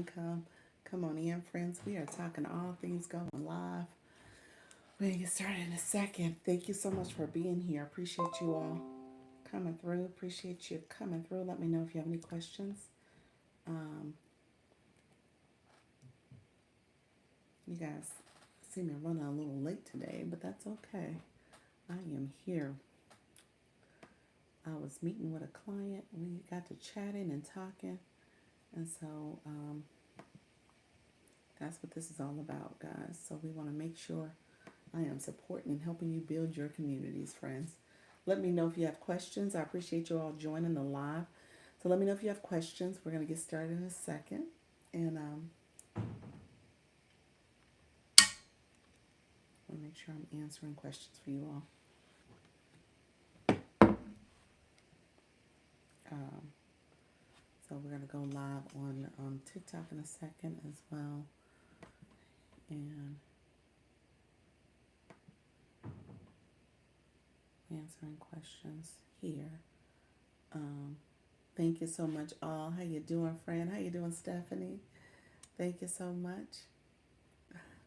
Come on in, friends. We are talking all things going live. We're going to get started in a second. Thank you so much for being here. Appreciate you all coming through. Appreciate you coming through. Let me know if you have any questions. Um, you guys see me running a little late today, but that's okay. I am here. I was meeting with a client. We got to chatting and talking. And so that's what this is all about, guys. So we want to make sure I am supporting and helping you build your communities, friends. Let me know if you have questions. I appreciate you all joining the live. So let me know if you have questions. We're going to get started in a second. And I'll make sure I'm answering questions for you all. Um, so we're going to go live on TikTok in a second as well. And answering questions here. Um, thank you so much, all. How you doing, friend? How you doing, Stephanie? Thank you so much.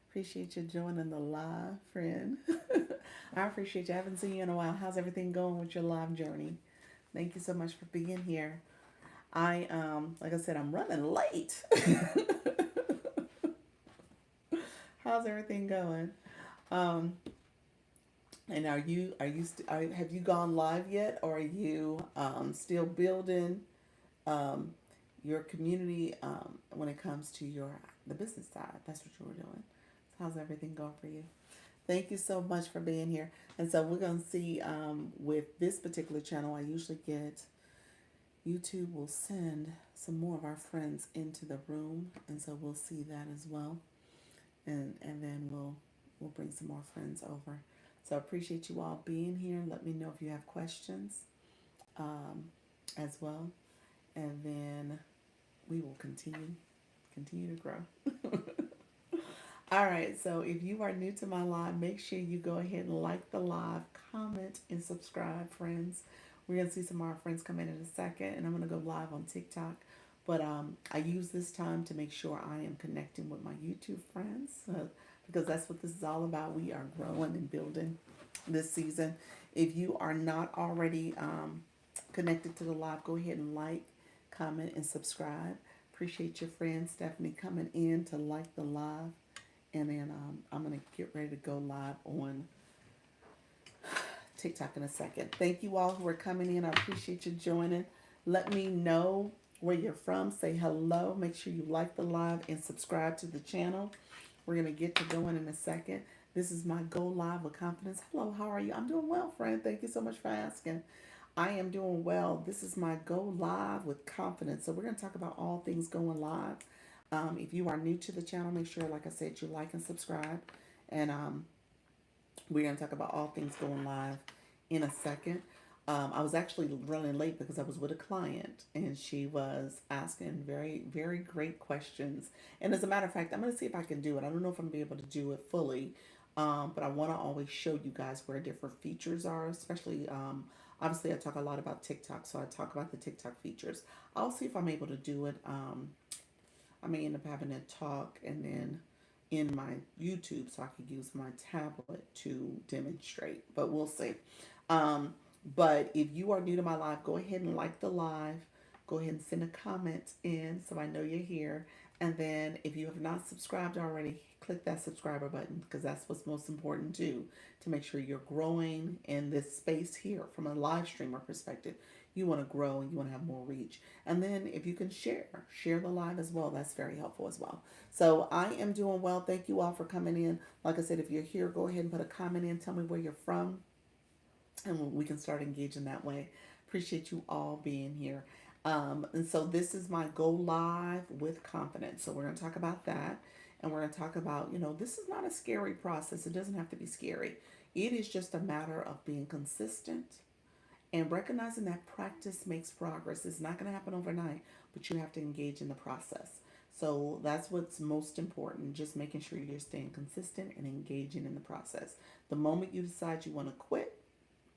Appreciate you joining the live, friend. I appreciate you. I haven't seen you in a while. How's everything going with your live journey? Thank you so much for being here. Like I said, I'm running late. How's everything going? Um, and have you gone live yet, or are you still building um, your community when it comes to the business side? That's what you were doing. So how's everything going for you? Thank you so much for being here. And so we're going to see with this particular channel, I usually get YouTube will send some more of our friends into the room, and so we'll see that as well, and then we'll bring some more friends over. So I appreciate you all being here. Let me know if you have questions um, as well, and then we will continue to grow. All right, so if you are new to my live, make sure you go ahead and like the live, comment, and subscribe, friends. We're going to see some more friends come in a second, and I'm going to go live on TikTok. But I use this time to make sure I am connecting with my YouTube friends because that's what this is all about. We are growing and building this season. If you are not already connected to the live, go ahead and like, comment, and subscribe. Appreciate your friend Stephanie coming in to like the live. And then I'm going to get ready to go live on TikTok in a second. Thank you all who are coming in. I appreciate you joining. Let me know where you're from. Say hello. Make sure you like the live and subscribe to the channel. We're going to get to going in a second. This is my Go Live with Confidence. Hello, how are you? I'm doing well, friend. Thank you so much for asking. I am doing well. This is my Go Live with Confidence. So we're going to talk about all things going live. If you are new to the channel, make sure, like I said, you like and subscribe. And we're going to talk about all things going live in a second. I was actually running late because I was with a client and she was asking very, very great questions. And as a matter of fact, I'm going to see if I can do it. I don't know if I'm going to be able to do it fully, but I want to always show you guys where different features are, especially. Obviously, I talk a lot about TikTok, so I talk about the TikTok features. I'll see if I'm able to do it. I may end up having a talk and then in my YouTube so I could use my tablet to demonstrate, but we'll see. Um, but if you are new to my live, go ahead and like the live. Go ahead and send a comment in so I know you're here. And then if you have not subscribed already, click that subscriber button because that's what's most important too, to make sure you're growing in this space here from a live streamer perspective. You want to grow and you want to have more reach. And then if you can share the live as well, that's very helpful as well. So I am doing well. Thank you all for coming in. Like I said, if you're here, go ahead and put a comment in. Tell me where you're from and we can start engaging that way. Appreciate you all being here. And so this is my Go Live with Confidence. So we're going to talk about that. And we're going to talk about, this is not a scary process. It doesn't have to be scary. It is just a matter of being consistent and recognizing that practice makes progress. It's not going to happen overnight, but you have to engage in the process. So that's what's most important, just making sure you're staying consistent and engaging in the process. The moment you decide you want to quit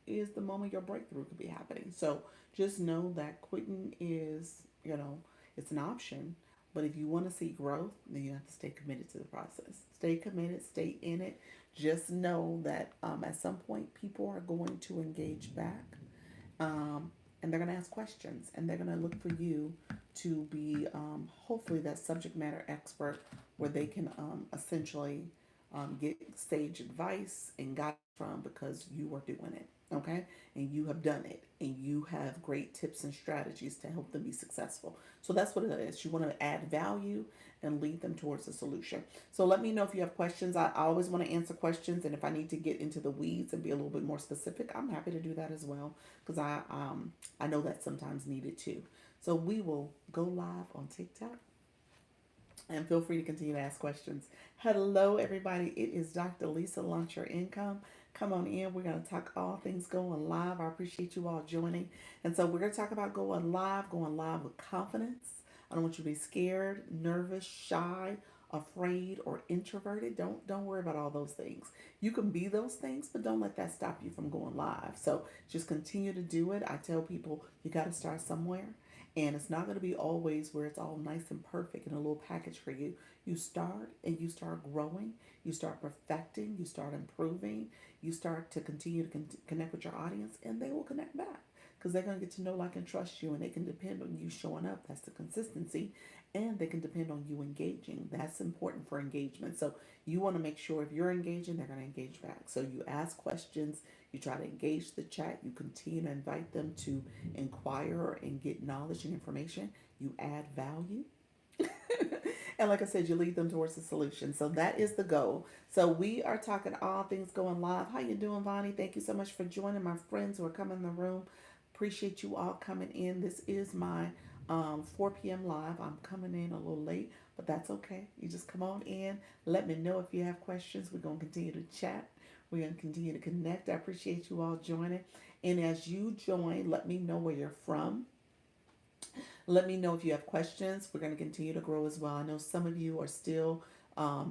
is the moment your breakthrough could be happening. So just know that quitting is, it's an option, But if you want to see growth, then you have to stay committed to the process. Stay committed, stay in it. Just know that at some point, people are going to engage back, um, and they're going to ask questions, and they're going to look for you to be hopefully that subject matter expert where they can essentially get sage advice and guidance from because you are doing it, okay? And you have done it, and you have great tips and strategies to help them be successful. So that's what it is. You want to add value and lead them towards a solution. So let me know if you have questions. I always want to answer questions, and if I need to get into the weeds and be a little bit more specific, I'm happy to do that as well because I know that's sometimes needed too. So we will go live on TikTok, and feel free to continue to ask questions. Hello, everybody. It is Dr. Lisa. Launch Your Income. Come on in. We're going to talk all things going live. I appreciate you all joining. And so we're going to talk about going live with confidence. I don't want you to be scared, nervous, shy, afraid, or introverted. Don't worry about all those things. You can be those things, but don't let that stop you from going live. So just continue to do it. I tell people you got to start somewhere. And it's not going to be always where it's all nice and perfect and a little package for you. You start and you start growing, you start perfecting, you start improving, you start to continue to connect with your audience, and they will connect back because they're going to get to know, like, and trust you, and they can depend on you showing up. That's the consistency. And they can depend on you engaging. That's important for engagement. So you want to make sure if you're engaging, they're going to engage back. So you ask questions, you try to engage the chat, you continue to invite them to inquire and get knowledge and information, you add value. And like I said, you lead them towards the solution. So that is the goal. So we are talking all things going live. How you doing, Vonnie? Thank you so much for joining. My friends who are coming in the room, appreciate you all coming in. This is my 4 p.m. live. I'm coming in a little late, but that's okay. You just come on in. Let me know if you have questions. We're going to continue to chat. We're going to continue to connect. I appreciate you all joining. And as you join, let me know where you're from. Let me know if you have questions. We're going to continue to grow as well. I know some of you are still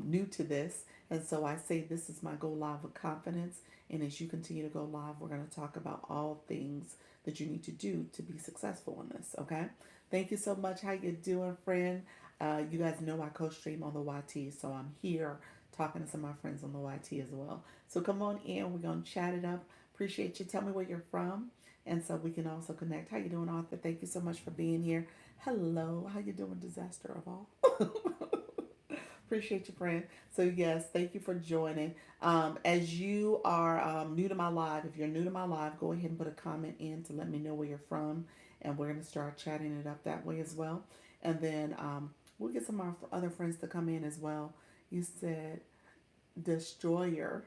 new to this. And so I say this is my Go Live with Confidence. And as you continue to go live, we're going to talk about all things that you need to do to be successful in this. Okay. Thank you so much. How you doing, friend? You guys know I co-stream on the YT. So I'm here talking to some of my friends on the YT as well. So come on in. We're going to chat it up. Appreciate you. Tell me where you're from, and so we can also connect. How you doing, Arthur? Thank you so much for being here. Hello. How you doing, disaster of all? Appreciate you, friend. So yes, thank you for joining. As you are new to my live, if you're new to my live, go ahead and put a comment in to let me know where you're from, and we're gonna start chatting it up that way as well. And then we'll get some of our other friends to come in as well. You said destroyer.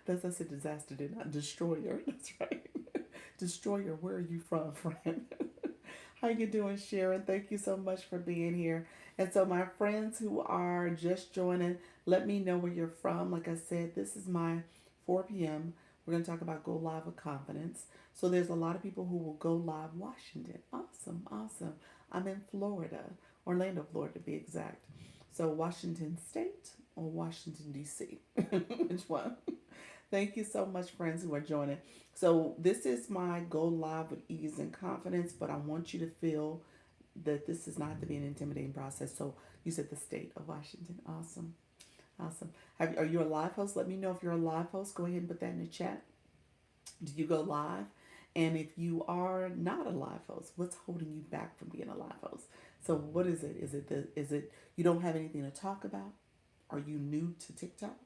That's a disaster, did not destroyer. That's right. Destroyer, where are you from, friend? How you doing, Sharon? Thank you so much for being here. And so my friends who are just joining, let me know where you're from. Like I said, this is my 4 p.m. We're going to talk about Go Live with Confidence. So there's a lot of people who will go live Washington. Awesome, awesome. I'm in Florida, Orlando, Florida to be exact. So Washington State or Washington, D.C.? Which one? Thank you so much, friends who are joining. So this is my Go Live with Ease and Confidence, but I want you to feel that this does not have to be an intimidating process. So you said the state of Washington. Awesome. Awesome. Are you a live host? Let me know if you're a live host. Go ahead and put that in the chat. Do you go live? And if you are not a live host, what's holding you back from being a live host? So what is it? Is it you don't have anything to talk about? Are you new to TikTok?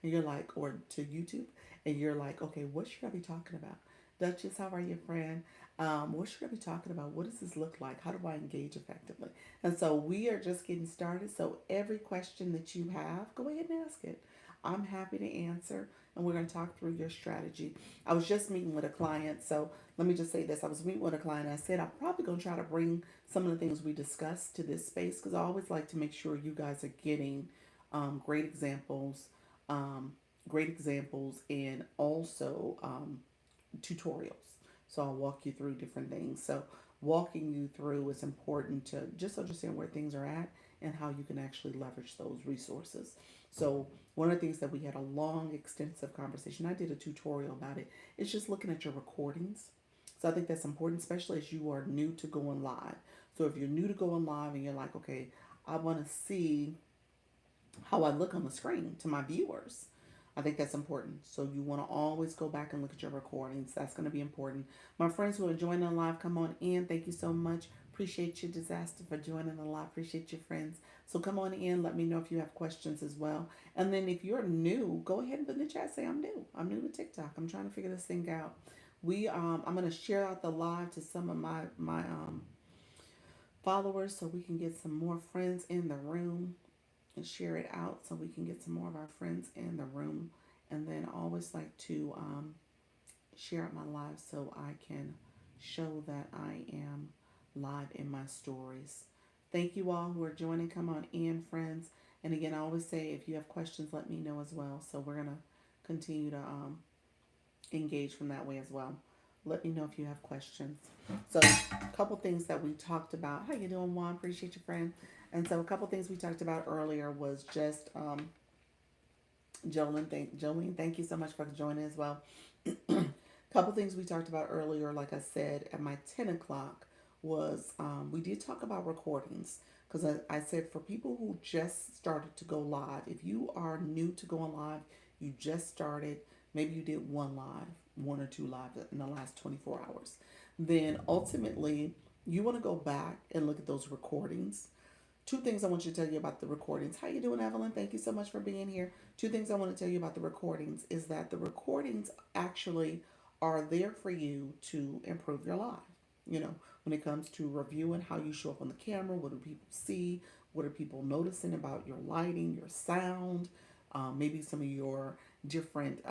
And you're like, or to YouTube, and you're like, okay, what should I be talking about? Duchess, how are you, friend? What should I be talking about? What does this look like? How do I engage effectively? And so we are just getting started. So every question that you have, go ahead and ask it. I'm happy to answer, and we're going to talk through your strategy. I was just meeting with a client, so let me just say this. I was meeting with a client, and I said I'm probably going to try to bring some of the things we discussed to this space because I always like to make sure you guys are getting great examples, um, and also tutorials. So I'll walk you through different things. So walking you through is important to just understand where things are at and how you can actually leverage those resources. So one of the things that we had a long, extensive conversation, I did a tutorial about it. It's just looking at your recordings. So I think that's important, especially as you are new to going live. So if you're new to going live and you're like, okay, I want to see how I look on the screen to my viewers. I think that's important. So you want to always go back and look at your recordings. That's going to be important. My friends who are joining the live, come on in. Thank you so much. Appreciate you, Disaster, for joining the live. Appreciate your friends. So come on in. Let me know if you have questions as well. And then if you're new, go ahead and put in the chat. Say I'm new. I'm new to TikTok. I'm trying to figure this thing out. I'm going to share out the live to some of my followers so we can get some more friends in the room and share it out so we can get some more of our friends in the room. And then I always like to share out my live so I can show that I am live in my stories. Thank you all who are joining. Come on in, friends. And again, I always say if you have questions, let me know as well. So we're going to continue to engage from that way as well. Let me know if you have questions. So a couple things that we talked about. How you doing, Juan? Appreciate you, friend. And so a couple things we talked about earlier was just Jolene, thank you so much for joining as well. Couple things we talked about earlier, like I said, at my 10 o'clock was we did talk about recordings because I said for people who just started to go live, if you are new to going live, you just started, maybe you did one live, one or two live in the last 24 hours, then ultimately you want to go back and look at those recordings. Two things I want you to tell you about the recordings. How you doing, Evelyn? Thank you so much for being here. Two things I want to tell you about the recordings is that the recordings actually are there for you to improve your life. You know, when it comes to reviewing how you show up on the camera, what do people see? What are people noticing about your lighting, your sound, maybe some of your different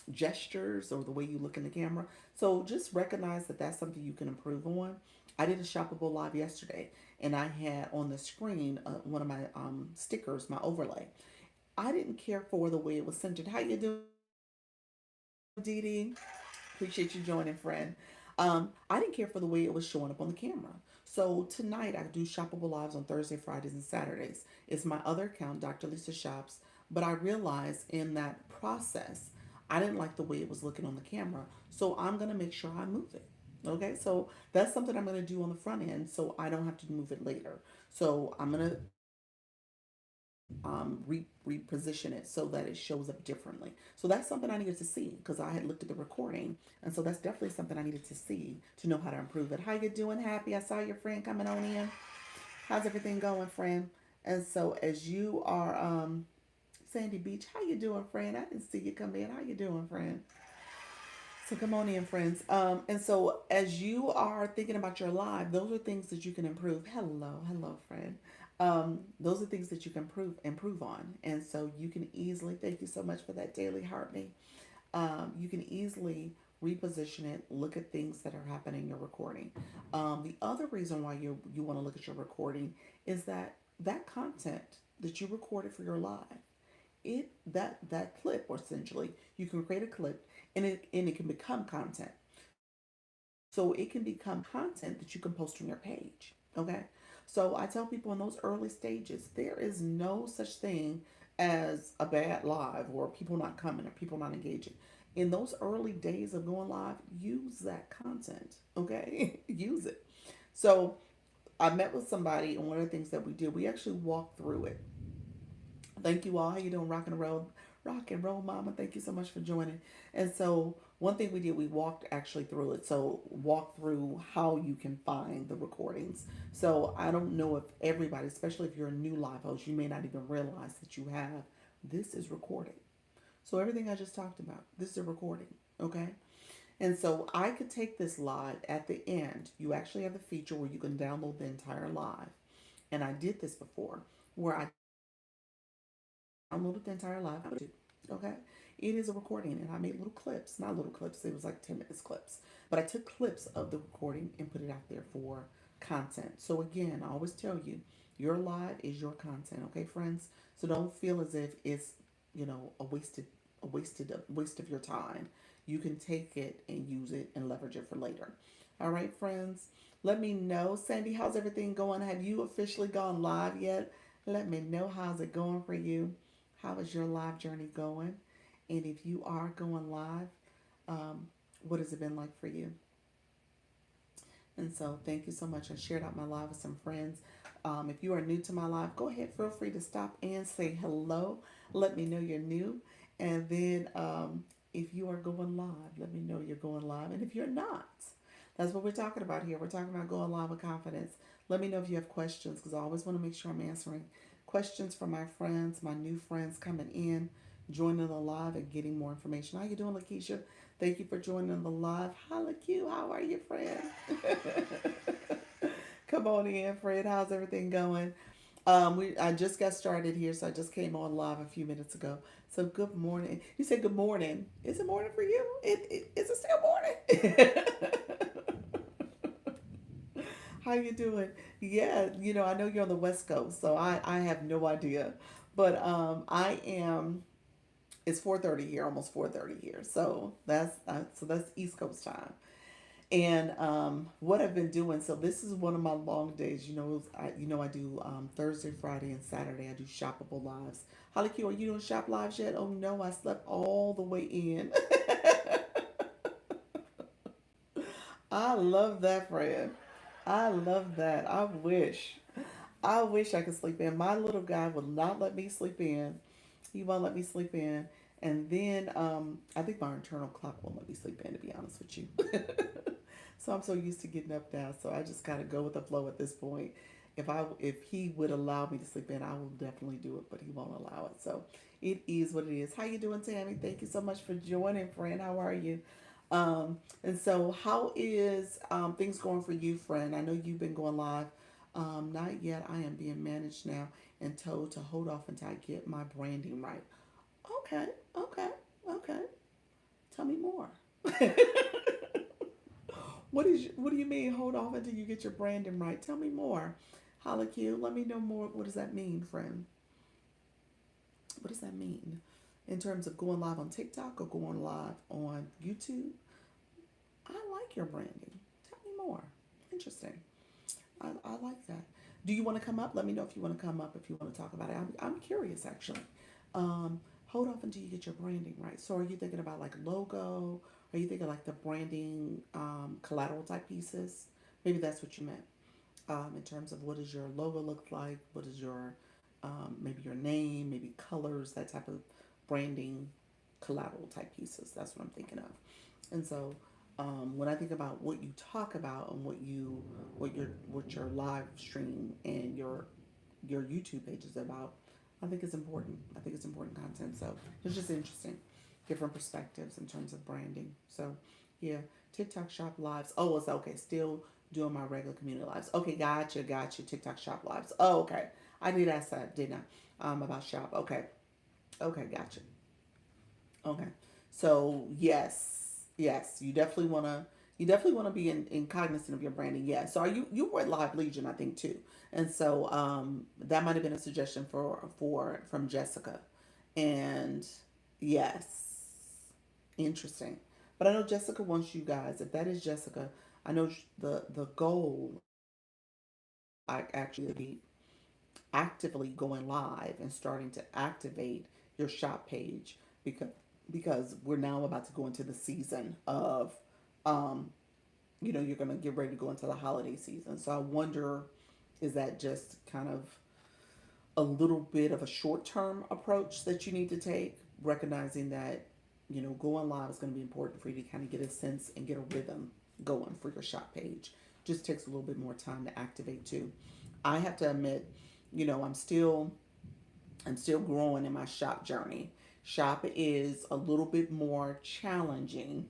gestures or the way you look in the camera. So just recognize that that's something you can improve on. I did a shoppable live yesterday and I had on the screen one of my stickers, my overlay. I didn't care for the way it was centered. How you doing, Dee Dee? Appreciate you joining, friend. I didn't care for the way it was showing up on the camera. So tonight I do shoppable lives on Thursday, Fridays, and Saturdays. It's my other account, Dr. Lisa Shops. But I realized in that process, I didn't like the way it was looking on the camera. So I'm gonna make sure I move it. Okay, so that's something I'm gonna do on the front end, so I don't have to move it later. So I'm gonna reposition it so that it shows up differently. So that's something I needed to see because I had looked at the recording, and so that's definitely something I needed to see to know how to improve it. How you doing, Happy? I saw your friend coming on in. How's everything going, friend? And so as you are, Sandy Beach, how you doing, friend? I didn't see you come in. How you doing, friend? So come on in, friends. And so as you are thinking about your life, those are things that you can improve. Hello, hello, friend. Those are things that you can improve on. And so you can easily, thank you so much for that daily heartbeat. You can easily reposition it, look at things that are happening in your recording. The other reason why you want to look at your recording is that that content that you recorded for your live, that clip, or essentially you can create a clip and it can become content. So it can become content that you can post on your page. Okay, so I tell people in those early stages there is no such thing as a bad live or people not coming or people not engaging. In those early days of going live, use that content. Okay, use it. So I met with somebody, and one of the things that we did, we actually walked through it. Thank you all. How you doing? Rock and roll, mama. Thank you so much for joining. And so one thing we did, we walked actually through it. So walk through how you can find the recordings. So I don't know if everybody, especially if you're a new live host, you may not even realize that you have this is recorded. So everything I just talked about, this is a recording. Okay. And so I could take this live at the end. You actually have the feature where you can download the entire live. And I did this before where I downloaded the entire live. Okay. It is a recording and I made little clips, not little clips, it was like 10 minutes clips. But I took clips of the recording and put it out there for content. So again, I always tell you, your live is your content, okay, friends? So don't feel as if it's, a waste of your time. You can take it and use it and leverage it for later. All right, friends. Let me know. Sandy, how's everything going? Have you officially gone live yet? Let me know how's it going for you. How is your live journey going? And if you are going live, what has it been like for you? And so thank you so much. I shared out my live with some friends. If you are new to my live, go ahead, feel free to stop and say hello. Let me know you're new. And then if you are going live, let me know you're going live. And if you're not, that's what we're talking about here. We're talking about going live with confidence. Let me know if you have questions because I always want to make sure I'm answering questions from my friends, my new friends coming in, joining the live and getting more information. How you doing, Lakeisha? Thank you for joining the live. Hi, Lakeisha. How are you, friend? Come on in, Fred. How's everything going? I just got started here, so I just came on live a few minutes ago. So good morning. You said good morning. Is it morning for you? Is it still morning? How you doing? Yeah, I know you're on the West Coast, so I have no idea, but I am. It's 4:30 here, almost 4:30 here. So that's East Coast time. And what I've been doing, so this is one of my long days. I do Thursday, Friday, and Saturday. I do shoppable lives. Holly Q, are you doing shop lives yet? Oh no, I slept all the way in. I love that, friend. I love that. I wish I could sleep in. My little guy will not let me sleep in. He won't let me sleep in. And then I think my internal clock won't let me sleep in, to be honest with you. So I'm so used to getting up now. So I just gotta go with the flow at this point. If he would allow me to sleep in, I will definitely do it, but he won't allow it. So it is what it is. How you doing, Tammy? Thank you so much for joining, friend. How are you? And so how is things going for you, friend? I know you've been going live. Not yet. I am being managed now and told to hold off until I get my branding right. Okay, okay, okay. Tell me more. What do you mean hold off until you get your branding right? Tell me more. Holla Q, let me know more. What does that mean, friend? What does that mean? In terms of going live on TikTok or going live on YouTube? I like your branding. Tell me more. Interesting. I like that. Do you want to come up? Let me know if you want to come up if you want to talk about it. I'm curious actually. Hold off until you get your branding right. So are you thinking about like logo? Are you thinking like the branding collateral type pieces? Maybe that's what you meant. In terms of what does your logo look like? What is your maybe your name, maybe colors, that type of branding collateral type pieces. That's what I'm thinking of. And so when I think about what you talk about and what your live stream and your YouTube page is about, I think it's important. I think it's important content. So it's just interesting, different perspectives in terms of branding. So yeah, TikTok shop lives. Oh, it's okay. Still doing my regular community lives. Okay, gotcha. TikTok shop lives. Oh, okay. I did ask that, didn't I? About shop. Okay, okay, gotcha. Okay. So yes, you definitely wanna be in cognizant of your branding. Yeah. So are you were at Live Legion, I think too, and so that might have been a suggestion for from Jessica, and yes, interesting. But I know Jessica wants you guys. If that is Jessica, I know the goal I actually be actively going live and starting to activate your shop page because we're now about to go into the season of um you're going to get ready to go into the holiday season. So I wonder, is that just kind of a little bit of a short-term approach that you need to take, recognizing that going live is going to be important for you to kind of get a sense and get a rhythm going for your shop page. Just takes a little bit more time to activate too. I have to admit, I'm still growing in my shop journey. Shop is a little bit more challenging,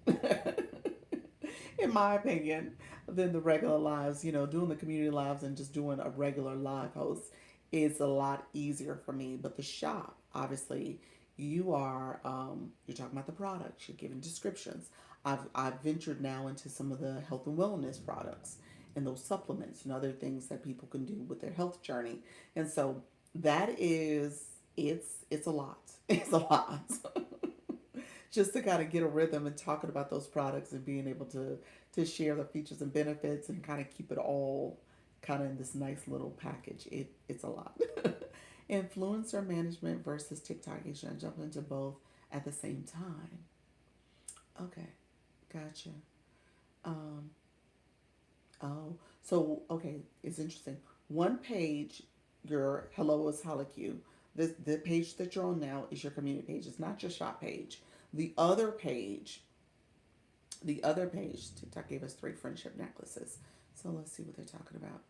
in my opinion, than the regular lives. Doing the community lives and just doing a regular live host is a lot easier for me. But the shop, obviously, you're talking about the products. You're giving descriptions. I've ventured now into some of the health and wellness products and those supplements and other things that people can do with their health journey. And so that is it's a lot. It's a lot. Just to kind of get a rhythm and talking about those products and being able to share the features and benefits and kind of keep it all kind of in this nice little package. It's a lot. Influencer management versus TikTok. You should jump into both at the same time. Okay, gotcha. Um, Oh, so okay, it's interesting. One page, your hello is Holoq. The page that you're on now is your community page. It's not your shop page. The other page, the other page, TikTok gave us 3 friendship necklaces. So let's see what they're talking about.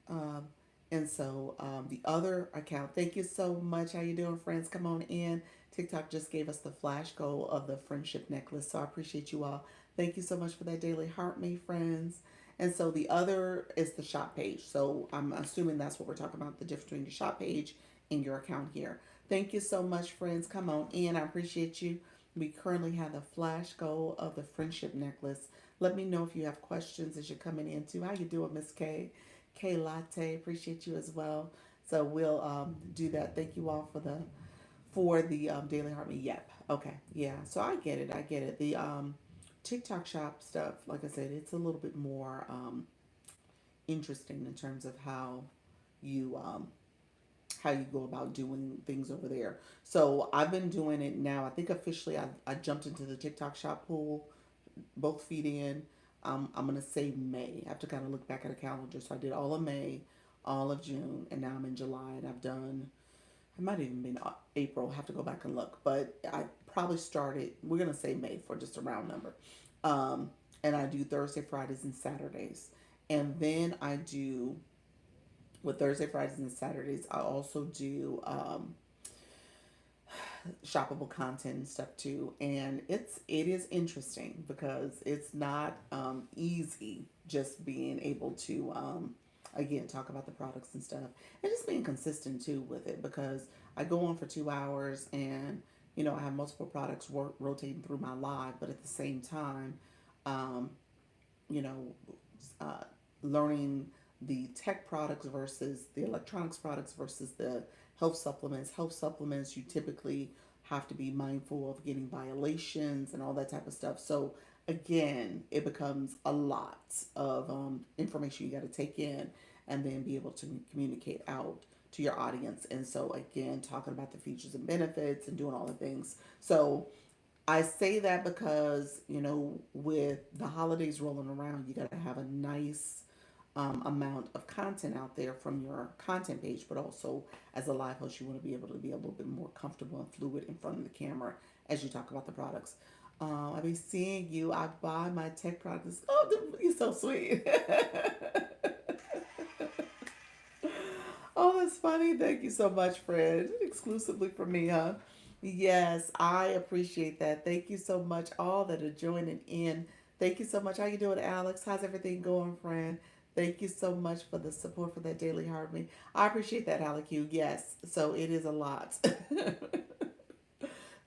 Um, and so the other account, thank you so much. How you doing, friends? Come on in. TikTok just gave us the flash goal of the friendship necklace, so I appreciate you all. Thank you so much for that daily heart, me friends. And so the other is the shop page. So I'm assuming that's what we're talking about, the difference between your shop page and your account here. Thank you so much, friends. Come on in. I appreciate you. We currently have the flash goal of the friendship necklace. Let me know if you have questions as you're coming in too. How you doing, Miss K? K Latte, appreciate you as well. So we'll do that. Thank you all for the Daily Harmony. Yep. Okay. Yeah. So I get it. I get it. The TikTok shop stuff, like I said, it's a little bit more interesting in terms of you how you go about doing things over there. So I've been doing it now. I think officially I jumped into the TikTok shop pool, both feet in. I'm gonna say May. I have to kind of look back at a calendar. So I did all of May, all of June, and now I'm in July, and I've done. It might have even been April. I have to go back and look, but I probably started. We're gonna say May for just a round number. Um, and I do Thursday, Fridays, and Saturdays, and then I do with Thursday, Fridays, and Saturdays. I also do shoppable content and stuff too, and it is interesting because it's not easy just being able to again talk about the products and stuff, and just being consistent too with it, because I go on for 2 hours, and I have multiple products rotating through my live, but at the same time, um, you know, uh, learning the tech products versus the electronics products versus the health supplements. Health supplements, you typically have to be mindful of getting violations and all that type of stuff. So, again, it becomes a lot of information you got to take in and then be able to communicate out to your audience. And so, again, talking about the features and benefits and doing all the things. So, I say that because, with the holidays rolling around, you got to have a nice amount of content out there from your content page, but also as a live host, you want to be a little bit more comfortable and fluid in front of the camera as you talk about the products. I be seeing you. I buy my tech products. Oh, you're so sweet. Oh, that's funny. Thank you so much, Fred. Exclusively for me, huh? Yes, I appreciate that. Thank you so much, all that are joining in. Thank you so much. How you doing, Alex? How's everything going, friend? Thank you so much for the support for that daily heart me. I appreciate that, Alec. You yes. So it is a lot.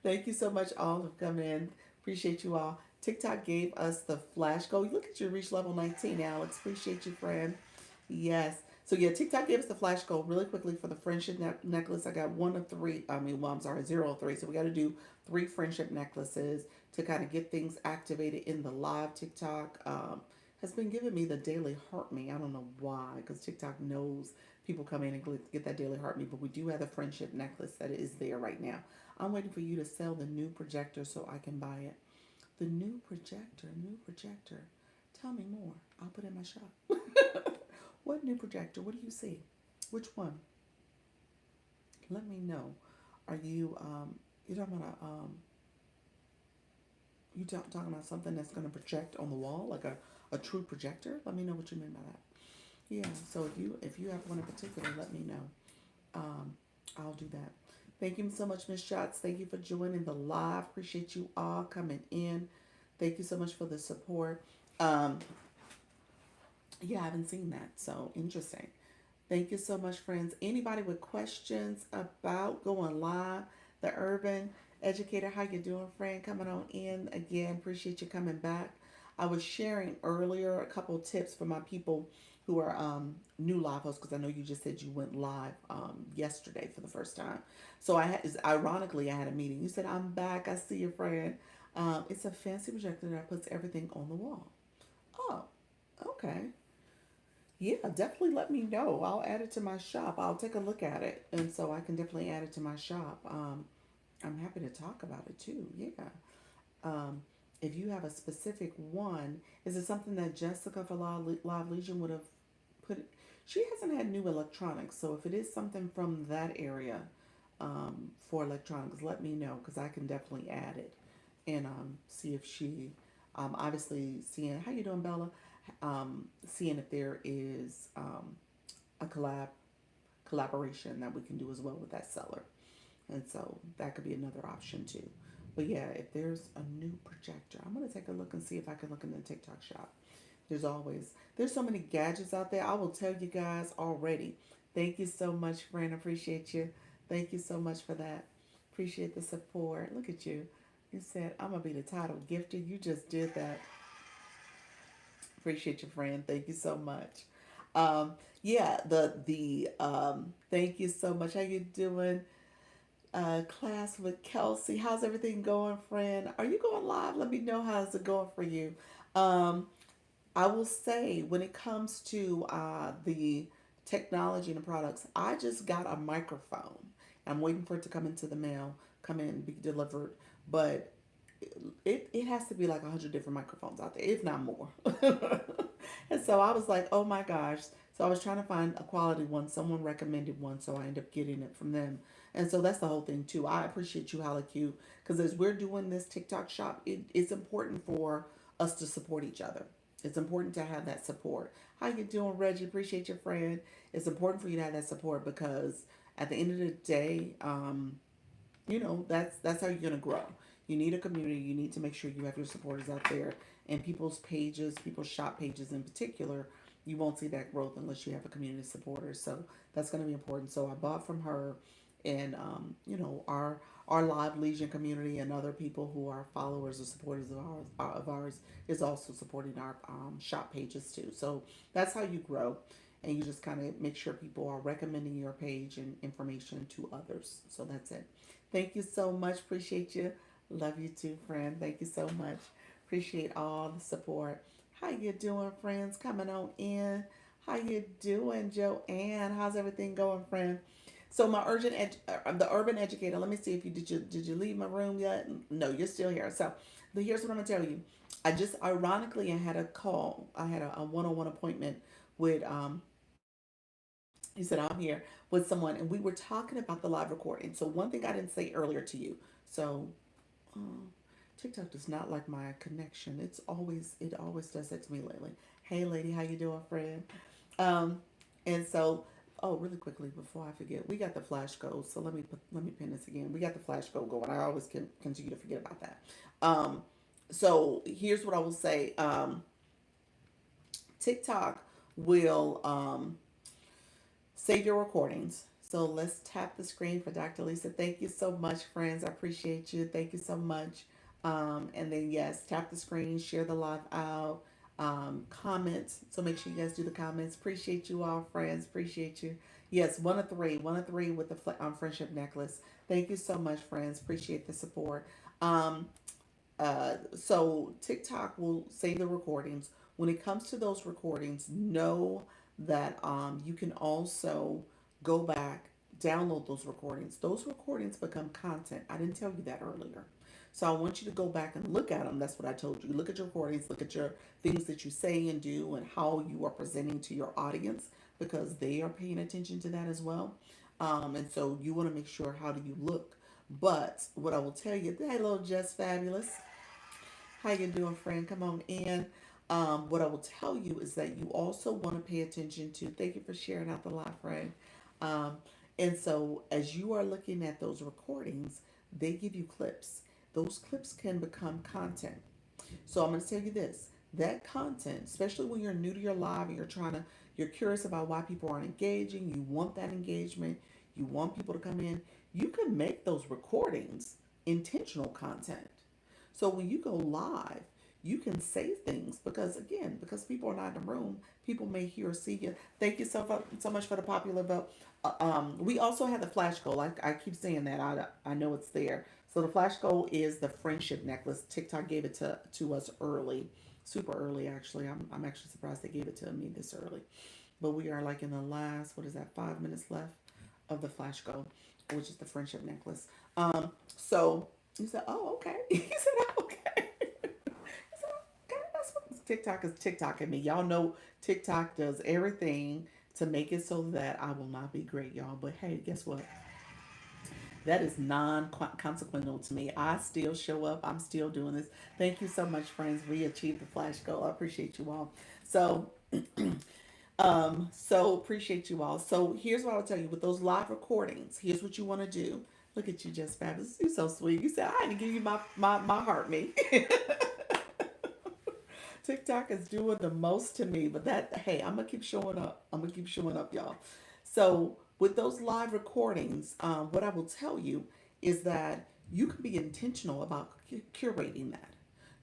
Thank you so much, all for coming in. Appreciate you all. TikTok gave us the flash goal. Look at you, reach level 19, Alex. Appreciate you, friend. Yes. So yeah, TikTok gave us the flash goal really quickly for the friendship necklace. I got one of three. I mean, well, I'm sorry, 0 of 3. So we got to do 3 friendship necklaces to kind of get things activated in the live. TikTok has been giving me the daily heart me. I don't know why, because TikTok knows people come in and get that daily heart me. But we do have the friendship necklace that is there right now. I'm waiting for you to sell the new projector so I can buy it. The new projector, new projector. Tell me more. I'll put it in my shop. What new projector? What do you see? Which one? Let me know. Are you talking about talking about something that's going to project on the wall, like a true projector? Let me know what you mean by that. Yeah. So if you have one in particular, let me know. I'll do that. Thank you so much, Miss Shots. Thank you for joining the live. Appreciate you all coming in. Thank you so much for the support. Um, yeah, I haven't seen that. So interesting. Thank you so much, friends. Anybody with questions about going live? The Urban Educator, how you doing, friend? Coming on in again. Appreciate you coming back. I was sharing earlier a couple tips for my people who are new live hosts, because I know you just said you went live yesterday for the first time. So ironically, I had a meeting. You said, I'm back. I see your friend. It's a fancy projector that puts everything on the wall. Oh, okay. Yeah, definitely let me know. I'll add it to my shop. I'll take a look at it. And so I can definitely add it to my shop. I'm happy to talk about it too. Yeah. Um, If you have a specific one, is it something that Jessica for Live Legion would have put? She hasn't had new electronics, so if it is something from that area for electronics, let me know because I can definitely add it and see if she, obviously seeing how you doing, Bella, seeing if there is a collaboration that we can do as well with that seller. And so that could be another option too. But yeah, if there's a new projector, I'm gonna take a look and see if I can look in the TikTok shop. There's so many gadgets out there. I will tell you guys already. Thank you so much, friend. Appreciate you. Thank you so much for that. Appreciate the support. Look at you. You said I'm gonna be the title gifter. You just did that. Appreciate you, friend. Thank you so much. Yeah, the thank you so much. How you doing? Class with Kelsey. How's everything going, friend? Are you going live? Let me know how's it going for you. Um, I will say when it comes to the technology and the products, I just got a microphone. I'm waiting for it to come into the mail, come in, be delivered. But it has to be like 100 different microphones out there, if not more. And so I was like, oh my gosh. So I was trying to find a quality one. Someone recommended one, so I ended up getting it from them. And so that's the whole thing too. I appreciate you, Halaku, because as we're doing this TikTok shop, it's important for us to support each other. It's important to have that support. How you doing, Reggie? Appreciate your friend. It's important for you to have that support because at the end of the day, that's how you're gonna grow. You need a community. You need to make sure you have your supporters out there and people's pages, people's shop pages in particular. You won't see that growth unless you have a community of supporters. So that's going to be important. So I bought from her, and our live Legion community and other people who are followers or supporters of ours is also supporting our shop pages too. So that's how you grow, and you just kind of make sure people are recommending your page and information to others. So that's it. Thank you so much. Appreciate you. Love you too, friend. Thank you so much. Appreciate all the support. How you doing, friends? Coming on in. How you doing, Joanne? How's everything going, friend? So my the urban educator. Let me see if you leave my room yet? No, you're still here. So here's what I'm gonna tell you. I just ironically I had a call. I had a one-on-one appointment with he said I'm here with someone, and we were talking about the live recording. So one thing I didn't say earlier to you. So uh, TikTok does not like my connection. It always does that to me lately. Hey, lady, how you doing, friend? Um, and so, oh, really quickly before I forget, we got the flash code. So let me pin this again. We got the flash code going. I always can continue to forget about that. Um, so here's what I will say. TikTok will save your recordings. So let's tap the screen for Dr. Lisa. Thank you so much, friends. I appreciate you. Thank you so much. And then, yes, tap the screen, share the live out, comments. So make sure you guys do the comments. Appreciate you all, friends. Appreciate you. Yes, one of three with the friendship necklace. Thank you so much, friends. Appreciate the support. Um, so TikTok will save the recordings. When it comes to those recordings, know that you can also go back, download those recordings. Those recordings become content. I didn't tell you that earlier. So I want you to go back and look at them. That's what I told you. Look at your recordings, look at your things that you say and do and how you are presenting to your audience because they are paying attention to that as well. And so you want to make sure how do you look. But what I will tell you, hello, Just Fabulous. How you doing, friend? Come on in. What I will tell you is that you also want to pay attention to. Thank you for sharing out the live, friend. Um, and so, as you are looking at those recordings, they give you clips. Those clips can become content. So I'm going to tell you this: that content, especially when you're new to your live and you're curious about why people aren't engaging. You want that engagement. You want people to come in. You can make those recordings intentional content. So when you go live, you can say things because again, because people are not in the room, people may hear or see you. Thank you so much for the popular vote. We also have the flash goal. I keep saying that. I know it's there. So the flash goal is the friendship necklace. TikTok gave it to us early, super early actually. I'm actually surprised they gave it to me this early. But we are like in the last, what is that, 5 minutes left of the flash goal, which is the friendship necklace. So he said, "Oh, okay." He said, "Oh, okay." TikTok is TikToking me. Y'all know TikTok does everything to make it so that I will not be great, y'all. But hey, guess what? That is non-consequential to me. I still show up. I'm still doing this. Thank you so much, friends. We achieved the flash goal. I appreciate you all. So, so appreciate you all. So here's what I'll tell you with those live recordings. Here's what you want to do. Look at you, just fabulous. You're so sweet. You said I had to give you my heart, me. TikTok is doing the most to me, but that hey, I'm gonna keep showing up. I'm gonna keep showing up, y'all. So with those live recordings, what I will tell you is that you can be intentional about curating that.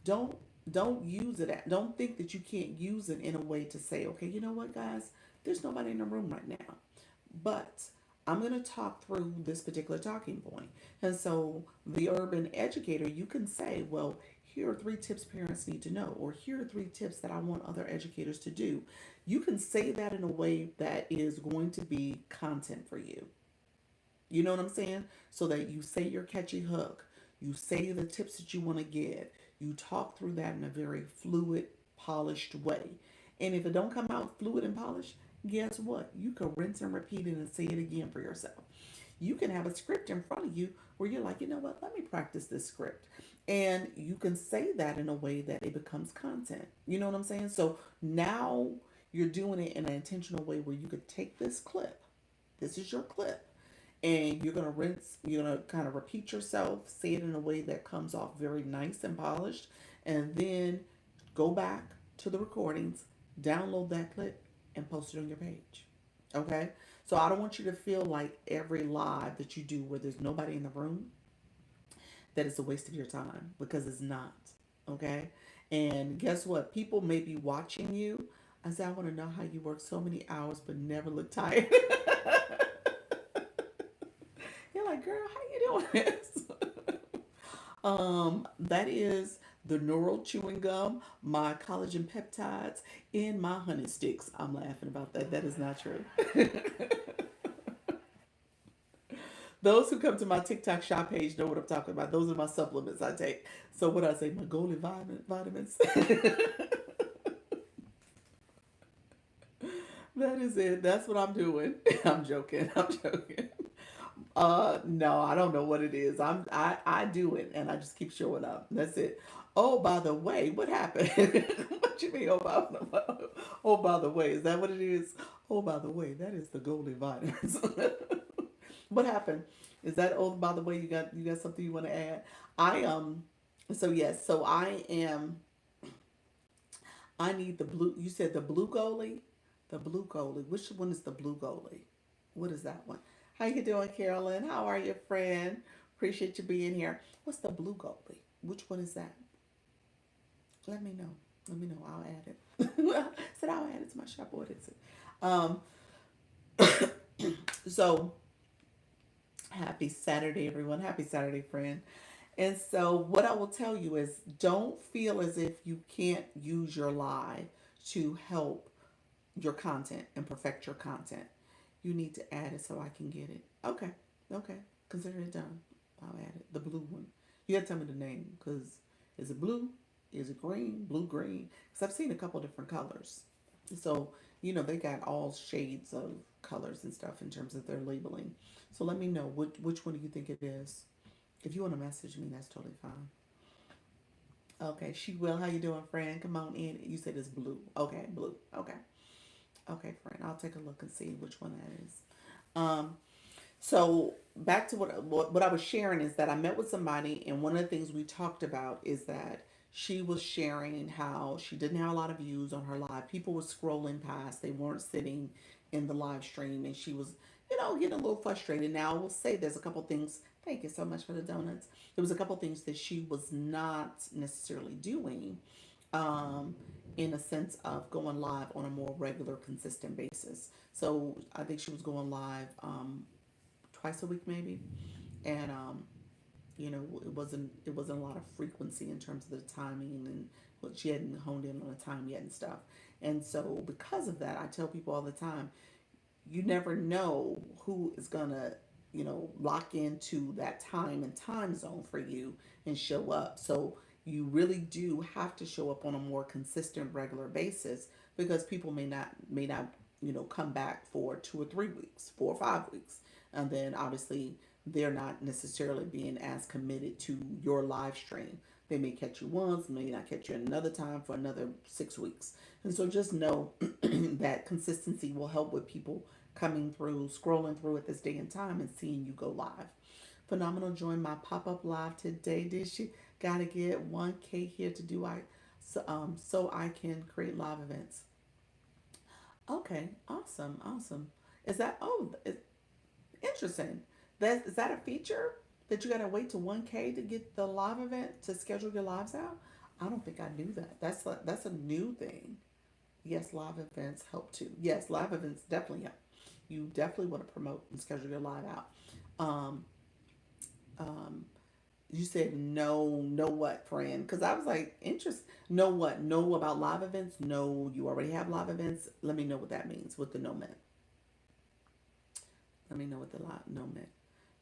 Don't don't use it. Don't think that you can't use it in a way to say, okay, you know what, guys, there's nobody in the room right now, but I'm going to talk through this particular talking point. And so, the urban educator, you can say, well, here are three tips parents need to know, or here are three tips that I want other educators to do. You can say that in a way that is going to be content for you. You know what I'm saying? So that you say your catchy hook, you say the tips that you want to give, you talk through that in a very fluid, polished way. And if it don't come out fluid and polished, guess what? You can rinse and repeat it and say it again for yourself. You can have a script in front of you where you're like, you know what? Let me practice this script. And you can say that in a way that it becomes content. You know what I'm saying? So now you're doing it in an intentional way where you could take this clip. This is your clip, and you're going to rinse, you're going to kind of repeat yourself, say it in a way that comes off very nice and polished, and then go back to the recordings, download that clip, and post it on your page. Okay? So I don't want you to feel like every live that you do where there's nobody in the room, that it's a waste of your time, because it's not. Okay? And guess what? People may be watching you. I say, I want to know how you work so many hours but never look tired. You're like, girl, how you doing this? That is the neural chewing gum, my collagen peptides, and my honey sticks. I'm laughing about that. That is not true. Those who come to my TikTok shop page know what I'm talking about. Those are my supplements I take. So what I say, my golden vitamins. That is it. That's what I'm doing. I'm joking. I'm joking. No, I don't know what it is. I do it and I just keep showing up. That's it. Oh, by the way, what happened? What you mean? Oh, by the way, is that what it is? Oh, by the way, that is the golden vitamins. What happened? Is that oh by the way you got something you want to add? I so yes, so I need the blue. You said the blue goalie, the blue goalie. Which one is the blue goalie? What is that one? How you doing, Carolyn? How are you, friend? Appreciate you being here. What's the blue goalie? Which one is that? Let me know. Let me know. I'll add it. Said I'll add it to my shop. What is it? Um, so happy Saturday, everyone. Happy Saturday, friend. And so, what I will tell you is don't feel as if you can't use your live to help your content and perfect your content. You need to add it so I can get it. Okay. Okay. Consider it done. I'll add it. The blue one. You gotta tell me the name because is it blue? Is it green? Blue, green? Because I've seen a couple different colors. So, they got all shades of colors and stuff in terms of their labeling. So let me know which one do you think it is. If you want to message me, that's totally fine. Okay, she will. How you doing, friend? Come on in. You said it's blue. Okay, blue. Okay. Okay, friend. I'll take a look and see which one that is. Um, so back to what I was sharing is that I met with somebody, and one of the things we talked about is that she was sharing how she didn't have a lot of views on her live. People were scrolling past; they weren't sitting in the live stream, and she was, getting a little frustrated. Now I will say there's a couple things. Thank you so much for the donuts. There was a couple things that she was not necessarily doing, um, in a sense of going live on a more regular, consistent basis. So I think she was going live twice a week maybe, and it wasn't a lot of frequency in terms of the timing and what she hadn't honed in on the time yet and stuff. And so because of that, I tell people all the time, you never know who is gonna lock into that time and time zone for you and show up. So you really do have to show up on a more consistent, regular basis because people may not come back for 2 or 3 weeks, 4 or 5 weeks, and then obviously they're not necessarily being as committed to your live stream. They may catch you once, may not catch you another time for another 6 weeks. And so just know that consistency will help with people coming through, scrolling through at this day and time and seeing you go live. Phenomenal joined my pop-up live today. Did she? Gotta get 1K here to do so I can create live events. Okay, awesome, awesome. Is that interesting? That is that a feature that you gotta wait to 1K to get the live event to schedule your lives out? I don't think I knew that. That's a new thing. Yes, live events help too. Yes, live events definitely help. You definitely want to promote and schedule your live out. Um, um, you said no, know what, friend? Because I was like, interest. Know what? Know about live events? No, you already have live events. Let me know what that means. What the no meant. Let me know what the no meant.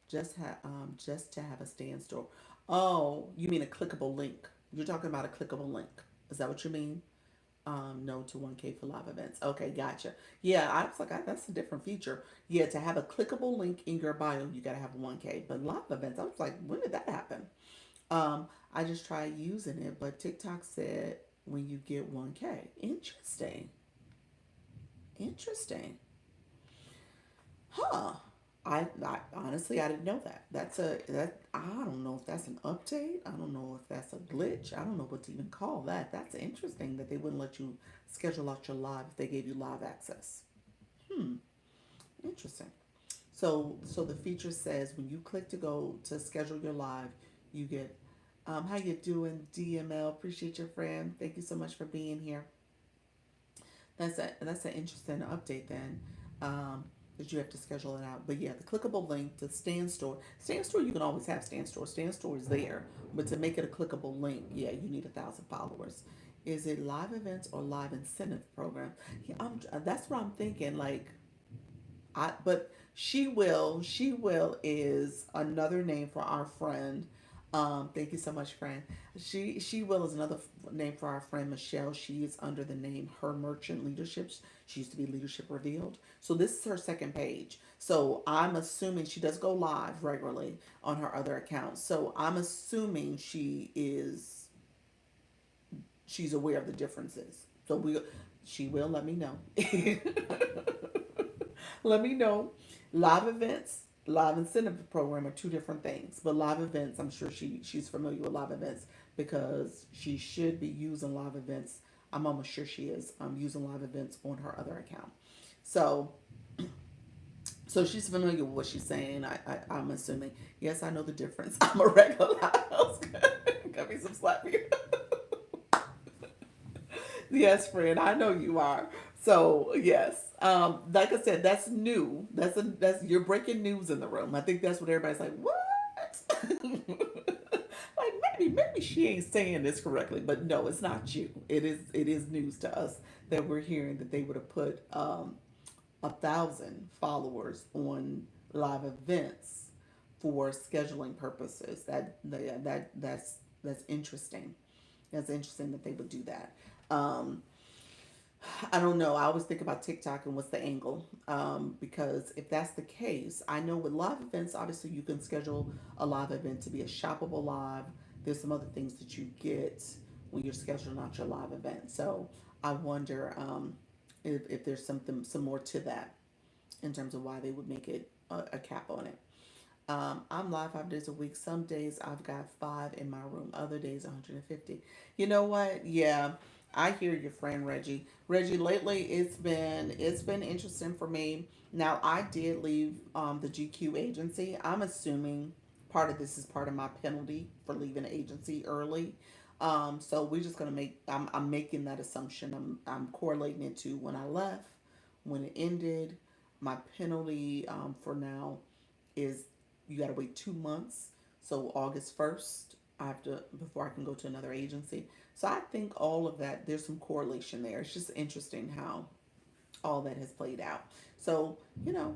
Just to have a stand store. Oh, you mean a clickable link? You're talking about a clickable link. Is that what you mean? No to 1K for live events. Okay, gotcha. Yeah, I was like, that's a different feature. Yeah, to have a clickable link in your bio, you gotta have 1K. But live events, I was like, when did that happen? I just tried using it, but TikTok said when you get 1K. Interesting. Interesting. Huh. I honestly I didn't know that. That I don't know if that's an update. I don't know if that's a glitch. I don't know what to even call that. That's interesting that they wouldn't let you schedule out your live if they gave you live access. Hmm. Interesting. So the feature says when you click to go to schedule your live, you get how you doing, DML? Appreciate your friend. Thank you so much for being here. That's an interesting update then. That you have to schedule it out. But yeah, the clickable link to Stand Store. Stand Store, you can always have Stand Store. Stand Store is there. But to make it a clickable link, yeah, you need 1,000 followers. Is it live events or live incentive program? Yeah, that's what I'm thinking. Like, but she will is another name for our friend. Thank you so much, friend. She will is another name for our friend Michelle. She is under the name Her Merchant Leadership. She used to be Leadership Revealed. So this is her second page. So I'm assuming she does go live regularly on her other accounts. So I'm assuming she's aware of the differences. So she will let me know. Let me know. Live events, live incentive program are two different things. But live events, I'm sure she's familiar with live events because she should be using live events. I'm almost sure she is using live events on her other account. So so she's familiar with what she's saying. I'm assuming. Yes, I know the difference. I'm a regular house. Got me some slap here. Yes, friend, I know you are. So yes, like I said, that's new. That's you're breaking news in the room. I think that's what everybody's like. What? Like maybe she ain't saying this correctly, but no, it's not you. It is news to us that we're hearing that they would have put 1,000 followers on live events for scheduling purposes. That's interesting. That's interesting that they would do that. Um, I don't know. I always think about TikTok and what's the angle. Because if that's the case, I know with live events, obviously you can schedule a live event to be a shoppable live. There's some other things that you get when you're scheduling out your live event. So I wonder if there's some more to that in terms of why they would make it a cap on it. I'm live 5 days a week. Some days I've got five in my room. Other days 150. You know what? Yeah, I hear your friend Reggie. Reggie, lately it's been interesting for me. Now I did leave the GQ agency. I'm assuming part of this is part of my penalty for leaving the agency early. So we're just gonna make. I'm making that assumption. I'm correlating it to when I left, when it ended. My penalty for now is you got to wait 2 months. So August 1st, I have to before I can go to another agency. So I think all of that there's some correlation there. It's just interesting how all that has played out. So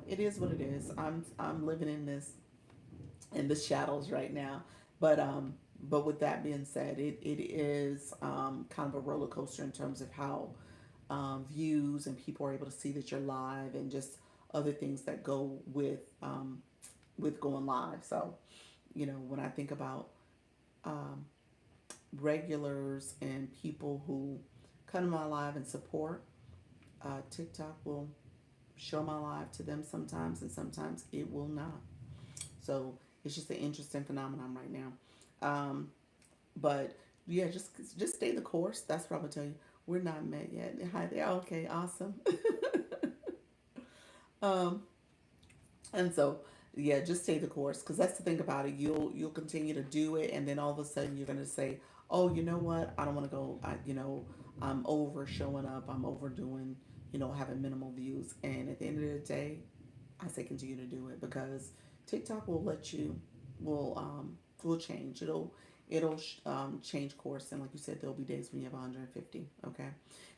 it is what it is. I'm living in the shadows right now, But with that being said, it is kind of a roller coaster in terms of how views and people are able to see that you're live and just other things that go with going live. So, when I think about um, regulars and people who come to my live and support, TikTok will show my live to them sometimes, and sometimes it will not. So it's just an interesting phenomenon right now. Um, but yeah, just stay the course. That's what I'm gonna tell you. We're not met yet. Hi there. Okay, awesome. um, and so yeah, just stay the course because that's the thing about it. You'll continue to do it, and then all of a sudden you're gonna say, oh, you know what? I don't want to go. I'm over showing up. I'm overdoing. Having minimal views. And at the end of the day, I say continue to do it because TikTok will let you will change. It'll change course, and like you said, there'll be days when you have 150. Okay,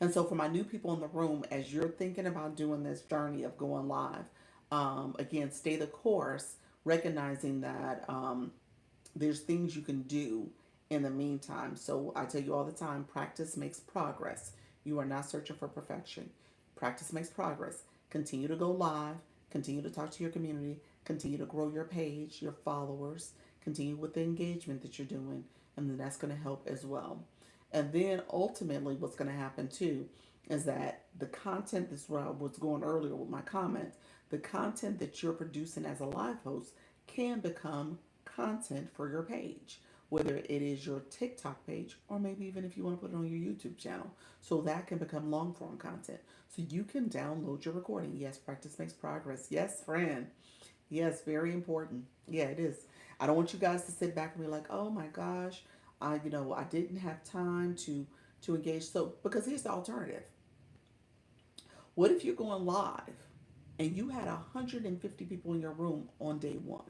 and so for my new people in the room, as you're thinking about doing this journey of going live, again, stay the course, recognizing that there's things you can do in the meantime. So I tell you all the time, practice makes progress. You are not searching for perfection. Practice makes progress. Continue to go live, continue to talk to your community, continue to grow your page, your followers, continue with the engagement that you're doing, and then that's going to help as well. And then ultimately, what's going to happen too is that the content, this is where I was going earlier with my comments, the content that you're producing as a live host can become content for your page, whether it is your TikTok page or maybe even if you want to put it on your YouTube channel. So that can become long form content. So you can download your recording. Yes, practice makes progress. Yes, friend. Yes, very important. Yeah, it is. I don't want you guys to sit back and be like, "Oh my gosh, I didn't have time to engage." So, because here's the alternative. What if you're going live and you had 150 people in your room on day 1?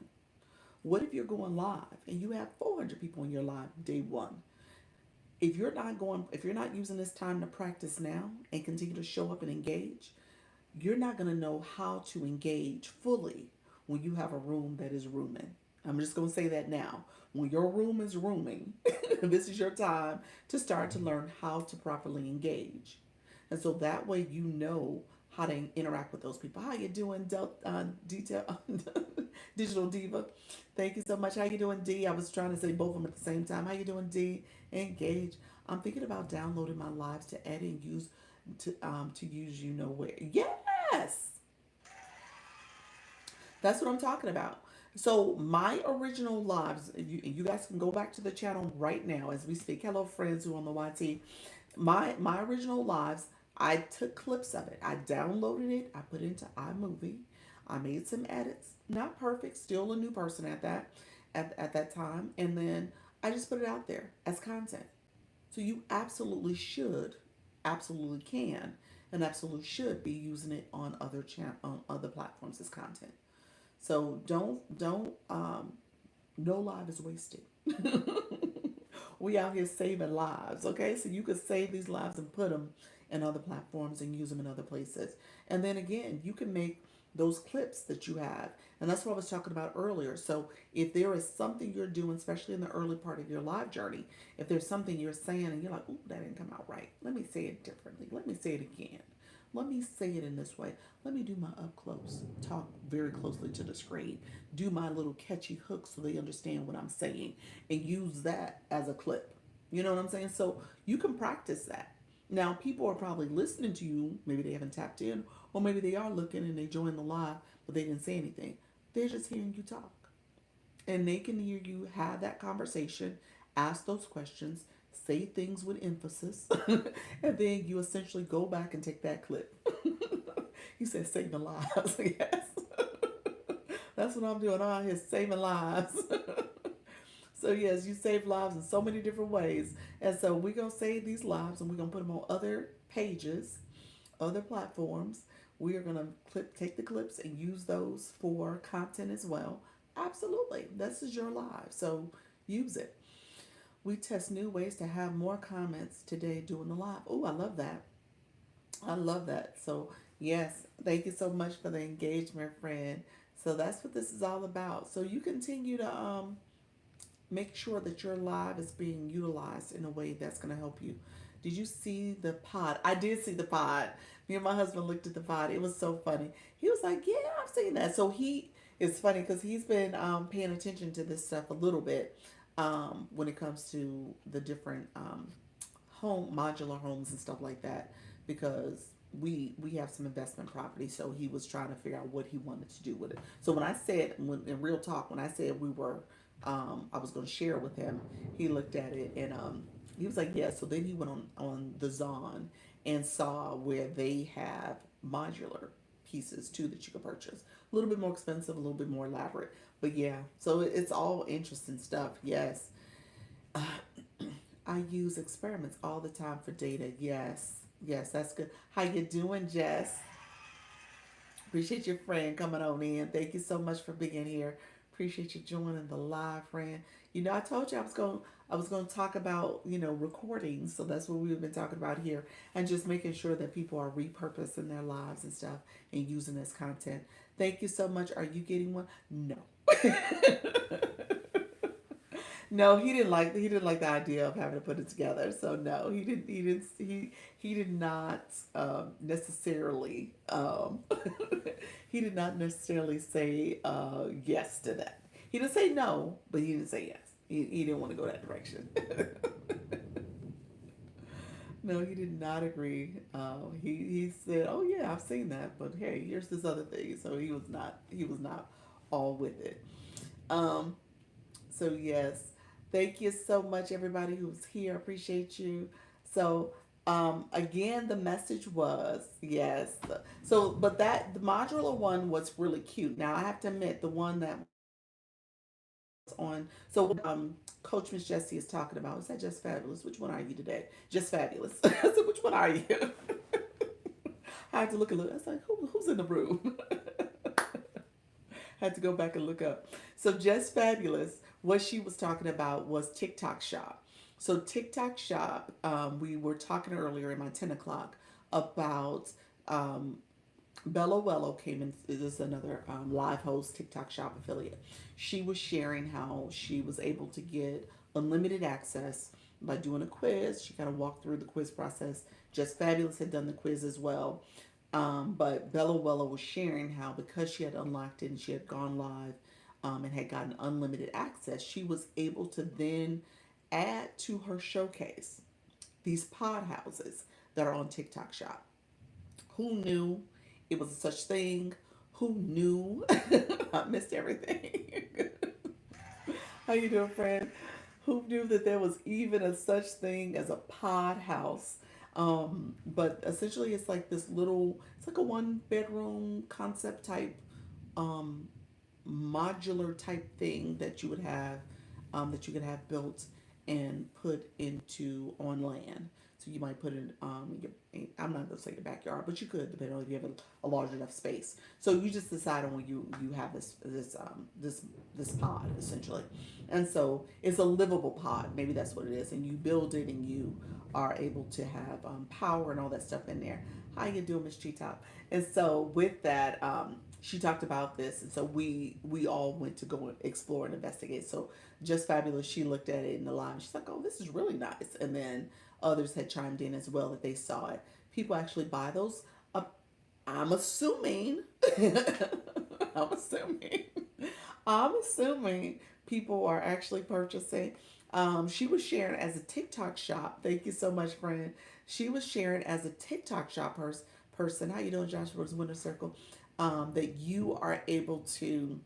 What if you're going live and you have 400 people in your live day 1? If you're not using this time to practice now and continue to show up and engage, you're not going to know how to engage fully when you have a room that is rooming. I'm just going to say that now. When your room is rooming, this is your time to start to learn how to properly engage. And so that way you know how to interact with those people. How you doing, detail, digital diva? Thank you so much. How you doing, D? I was trying to say both of them at the same time. How you doing, D? Engage. I'm thinking about downloading my lives to edit and use to use where. Yes, that's what I'm talking about. So my original lives, you guys can go back to the channel right now as we speak. Hello, friends who are on the YT. My original lives, I took clips of it. I downloaded it. I put it into iMovie. I made some edits. Not perfect. Still a new person at that time. And then I just put it out there as content. So you absolutely can, and absolutely should be using it on on other platforms as content. So don't no life is wasted. We out here saving lives, okay? So you could save these lives and put them in other platforms and use them in other places. And then again, you can make those clips that you have. And that's what I was talking about earlier. So if there is something you're doing, especially in the early part of your live journey, if there's something you're saying and you're like, "Ooh, that didn't come out right. Let me say it differently. Let me say it again. Let me say it in this way. Let me do my up close, talk very closely to the screen, do my little catchy hooks so they understand what I'm saying, and use that as a clip." You know what I'm saying? So you can practice that. Now, people are probably listening to you. Maybe they haven't tapped in, or maybe they are looking and they joined the live, but they didn't say anything. They're just hearing you talk. And they can hear you have that conversation, ask those questions, say things with emphasis, and then you essentially go back and take that clip. You said saving lives. Yes. That's what I'm doing. I'm out here saving lives. So yes, you save lives in so many different ways. And so we're gonna save these lives and we're gonna put them on other pages, other platforms. We are gonna take the clips and use those for content as well. Absolutely. This is your live. So use it. We test new ways to have more comments today doing the live. Oh, I love that. I love that. So, yes, thank you so much for the engagement, friend. So that's what this is all about. So you continue to make sure that your live is being utilized in a way that's going to help you. Did you see the pod? I did see the pod. Me and my husband looked at the pod. It was so funny. He was like, "Yeah, I've seen that." So it's funny because he's been paying attention to this stuff a little bit when it comes to the different home modular homes and stuff like that, because we have some investment property. So he was trying to figure out what he wanted to do with it. So when I said, when in real talk, when I said we were I was going to share with him, he looked at it and he was like, yeah. So then he went on the Zon and saw where they have modular pieces too that you can purchase, a little bit more expensive, a little bit more elaborate, but yeah. So it's all interesting stuff. Yes. I use experiments all the time for data. Yes. Yes, that's good. How you doing, Jess? Appreciate your friend coming on in. Thank you so much for being here. Appreciate you joining the live, friend. You know, I told you I was going to talk about, recordings. So that's what we've been talking about here, and just making sure that people are repurposing their lives and stuff and using this content. Thank you so much. Are you getting one? No. No, he didn't like the idea of having to put it together. So no, he did not necessarily he did not necessarily say yes to that. He didn't say no, but he didn't say yes. He didn't want to go that direction. No, he did not agree. He said, "Oh yeah, I've seen that, but hey, here's this other thing." So he was not all with it. Um, So yes, thank you so much, everybody who's here. Appreciate you. So again, the message was yes. So, but that the modular one was really cute. Now I have to admit, the one that was on. So Coach Miss Jessie is talking about, is that Just Fabulous? Which one are you today? Just Fabulous. So which one are you? I had to look a little. I was like, who's in the room? Had to go back and look up. So Just Fabulous, what she was talking about was TikTok Shop. So TikTok Shop, we were talking earlier in my 10 o'clock about um, Bella Wello came in. This is another live host TikTok Shop affiliate. She was sharing how she was able to get unlimited access by doing a quiz. She kind of walked through the quiz process. Just Fabulous had done the quiz as well. But Bella Wella was sharing how, because she had unlocked it and she had gone live and had gotten unlimited access, she was able to then add to her showcase these pod houses that are on TikTok Shop. Who knew it was such thing? Who knew? I missed everything. How you doing, friend? Who knew that there was even a such thing as a pod house? But essentially, it's like this little. It's like a one bedroom concept type, um, modular type thing that you would have, that you could have built and put into on land. So you might put it I'm not gonna say your backyard, but you could, depending on if you have a large enough space. So you just decide on when you have this pod essentially, and so it's a livable pod. Maybe that's what it is, and you build it and you are able to have power and all that stuff in there. How you doing, Miss G Top? And so with that, she talked about this, and so we all went to go explore and investigate. So Just Fabulous, she looked at it in the live. She's like, "Oh, this is really nice." And then others had chimed in as well that they saw it. People actually buy those. Uh, I'm assuming. I'm assuming. I'm assuming people are actually purchasing. She was sharing as a TikTok shop. Thank you so much, friend. She was sharing as a TikTok shop person. How you doing, Joshua's Winter Circle? That you are able to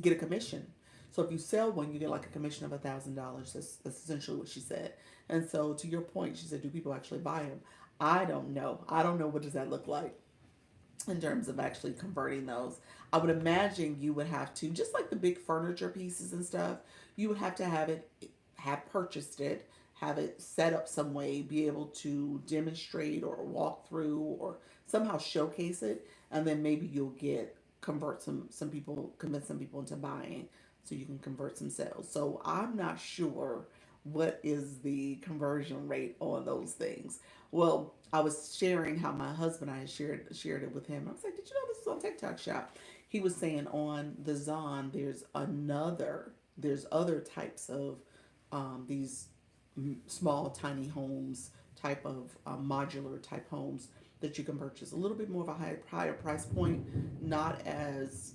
get a commission. So if you sell one, you get like a commission of $1,000. That's essentially what she said. And so to your point, she said, "Do people actually buy them?" I don't know. I don't know, what does that look like in terms of actually converting those. I would imagine you would have to, just like the big furniture pieces and stuff, you would have to have purchased it, have it set up some way, be able to demonstrate or walk through or somehow showcase it, and then maybe you'll get convert some people, convince some people into buying, so you can convert some sales. So I'm not sure what is the conversion rate on those things. Well, I was sharing how my husband and I shared it with him. I was like, "Did you know this is on TikTok Shop?" He was saying on the Zon, there's another. There's other types of these small, tiny homes, type of modular type homes that you can purchase. A little bit more of a higher price point, not as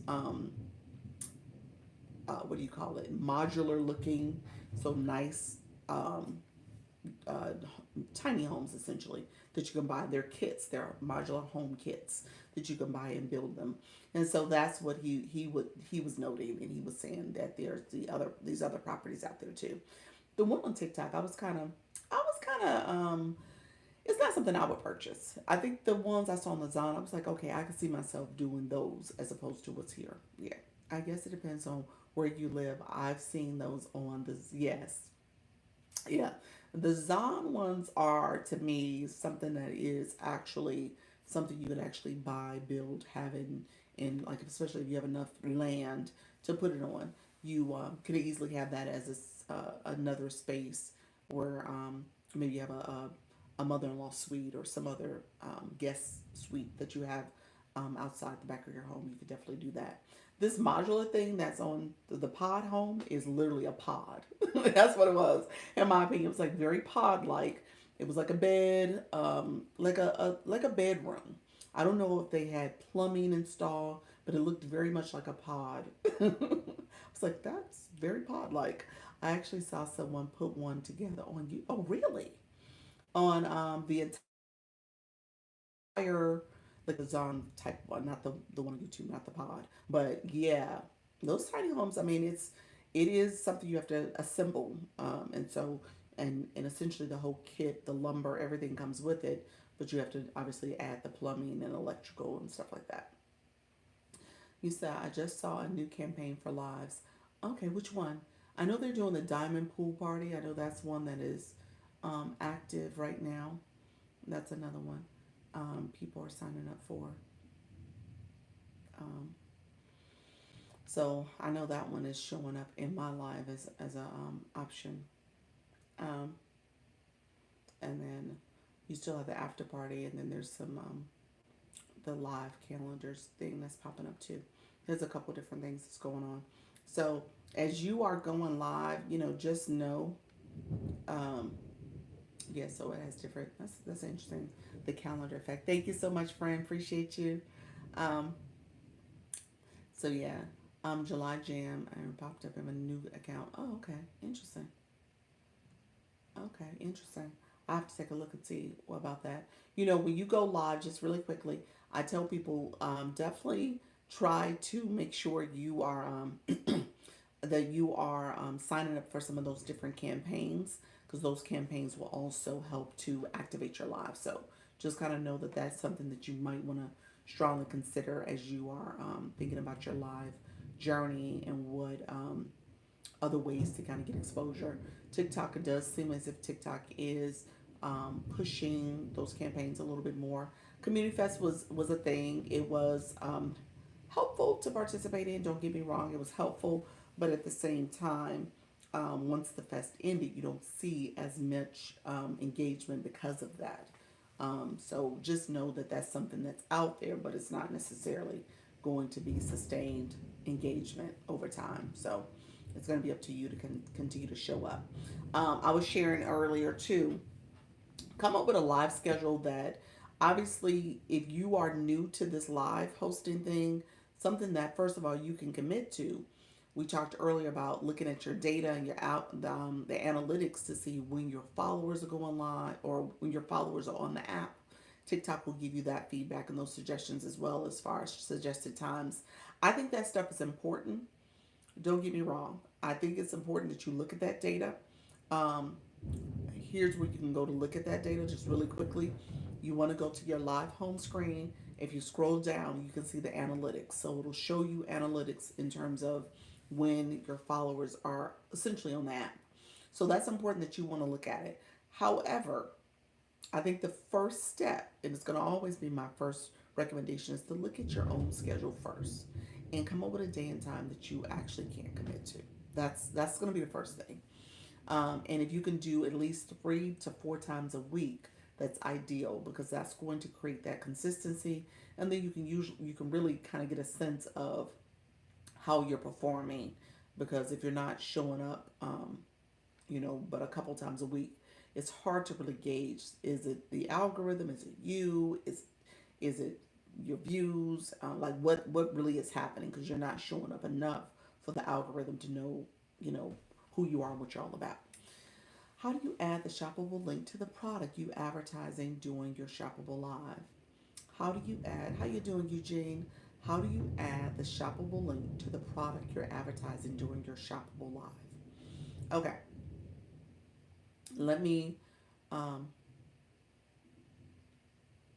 what do you call it? Modular looking, so nice. Um, uh, Tiny homes essentially that you can buy. They're kits. They're modular home kits that you can buy and build them. And so that's what he was noting, and he was saying that there's these other properties out there too. The one on TikTok, I was kind of it's not something I would purchase. I think the ones I saw on the Zon, I was like, okay, I can see myself doing those as opposed to what's here. Yeah, I guess it depends on where you live. I've seen those on the yes, yeah. The Zon ones are to me something that is actually something you could actually buy, build, have in like especially if you have enough land to put it on. You could easily have that as another space where maybe you have a mother-in-law suite or some other guest suite that you have outside the back of your home. You could definitely do that. This modular thing that's on the pod home is literally a pod. That's what it was, in my opinion. It was like very pod like. It was like a bed, like a bedroom. I don't know if they had plumbing installed, but it looked very much like a pod. I was like, that's very pod like. I actually saw someone put one together on you. Oh, really? On the entire like the Zon type one, not the one on YouTube, not the pod. But yeah, those tiny homes. I mean, it is something you have to assemble, and so and essentially the whole kit, the lumber, everything comes with it. But you have to obviously add the plumbing and electrical and stuff like that. You said I just saw a new campaign for lives. Okay, which one? I know they're doing the diamond pool party. I know that's one that is active right now. That's another one people are signing up for. Um, so I know that one is showing up in my live as a option. Um, and then you still have the after party, and then there's some the live calendars thing that's popping up too. There's a couple different things that's going on. So as you are going live, just know, um, yeah. So it has different. That's interesting. The calendar effect. Thank you so much, friend. Appreciate you. Um, So yeah, July Jam and popped up in my new account. Oh, okay, interesting. Okay, interesting. I have to take a look and see what about that. When you go live, just really quickly, I tell people definitely try to make sure you are that you are signing up for some of those different campaigns because those campaigns will also help to activate your live. So just kind of know that that's something that you might want to strongly consider as you are thinking about your live journey and what other ways to kind of get exposure. TikTok, it does seem as if TikTok is pushing those campaigns a little bit more. Community Fest was a thing. It was helpful to participate in. Don't get me wrong, it was helpful, but at the same time, once the fest ended, you don't see as much engagement because of that. So just know that that's something that's out there, but it's not necessarily going to be sustained engagement over time. So it's going to be up to you to continue to show up. I was sharing earlier too, come up with a live schedule that obviously if you are new to this live hosting thing, something that first of all you can commit to. We talked earlier about looking at your data and your out the analytics to see when your followers are going live or when your followers are on the app. TikTok will give you that feedback and those suggestions as well as far as suggested times. I think that stuff is important. Don't get me wrong. I think it's important that you look at that data. Um, Here's where you can go to look at that data just really quickly. You want to go to your live home screen. If you scroll down, you can see the analytics. So it'll show you analytics in terms of when your followers are essentially on the app. So that's important that you want to look at it. However, I think the first step, and it's going to always be my first recommendation, is to look at your own schedule first and come up with a day and time that you actually can't commit to. That's going to be the first thing. And if you can do at least 3 to 4 times a week, that's ideal because that's going to create that consistency, and then you can really kind of get a sense of how you're performing because if you're not showing up, but a couple times a week, it's hard to really gauge. Is it the algorithm? Is it you? Is it your views? Like what really is happening because you're not showing up enough for the algorithm to know, you know, who you are and what you're all about. How do you add the shoppable link to the product you advertising during your shoppable live? How you doing, Eugene? How do you add the shoppable link to the product you're advertising during your shoppable live? Okay, let me, um,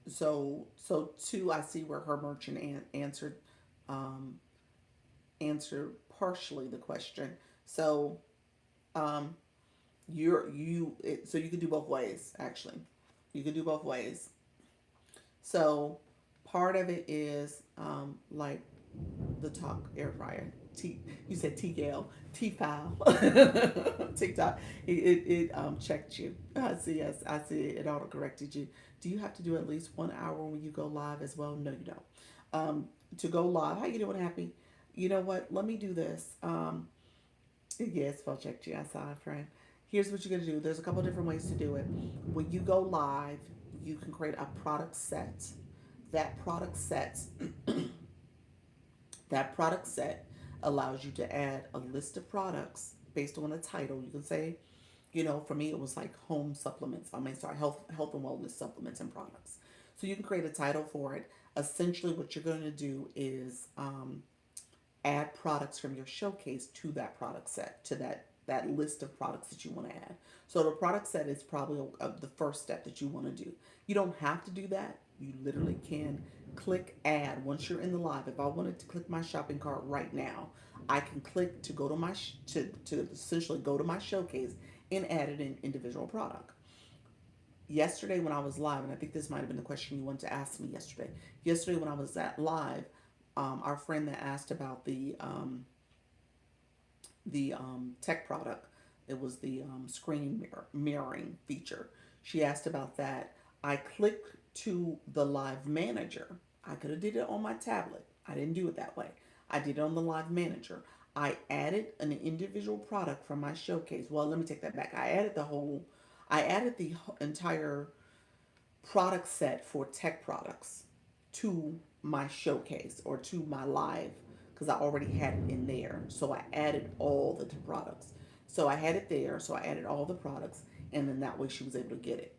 so two, I see where her merchant um, answered partially the question. So, um, so you could do both ways, actually. You could do both ways. So part of it is like the talk air fryer. You said TGL, T-file, TikTok. It checked you. I see. Yes, I see. It auto corrected you. Do you have to do at least 1 hour when you go live as well? No, you don't. To go live, how you doing, Happy? You know what? Let me do this. Yes, spell checked you. I saw it, friend. Here's what you're gonna do. There's a couple different ways to do it. When you go live, you can create a product set. That product set That product set allows you to add a list of products based on a title. You can say, for me, it was like home supplements. I mean, sorry, health and wellness supplements and products. So you can create a title for it. Essentially, what you're going to do is add products from your showcase to that product set, to that list of products that you want to add. So the product set is probably the first step that you want to do. You don't have to do that. You literally can click add once you're in the live. If I wanted to click my shopping cart right now, I can click to go to my to essentially go to my showcase and add an individual product. Yesterday when I was live, and I think this might have been the question you wanted to ask me yesterday. Yesterday when I was at live, our friend that asked about the tech product, it was the screen mirroring feature. She asked about that. I clicked to the live manager. I could have did it on my tablet. I didn't do it that way. I did it on the live manager. I added an individual product from my showcase. Well, let me take that back. I added the entire product set for tech products to my showcase or to my live because I already had it in there. So I added all the products. So I had it there. So I added all the products, and then that way she was able to get it.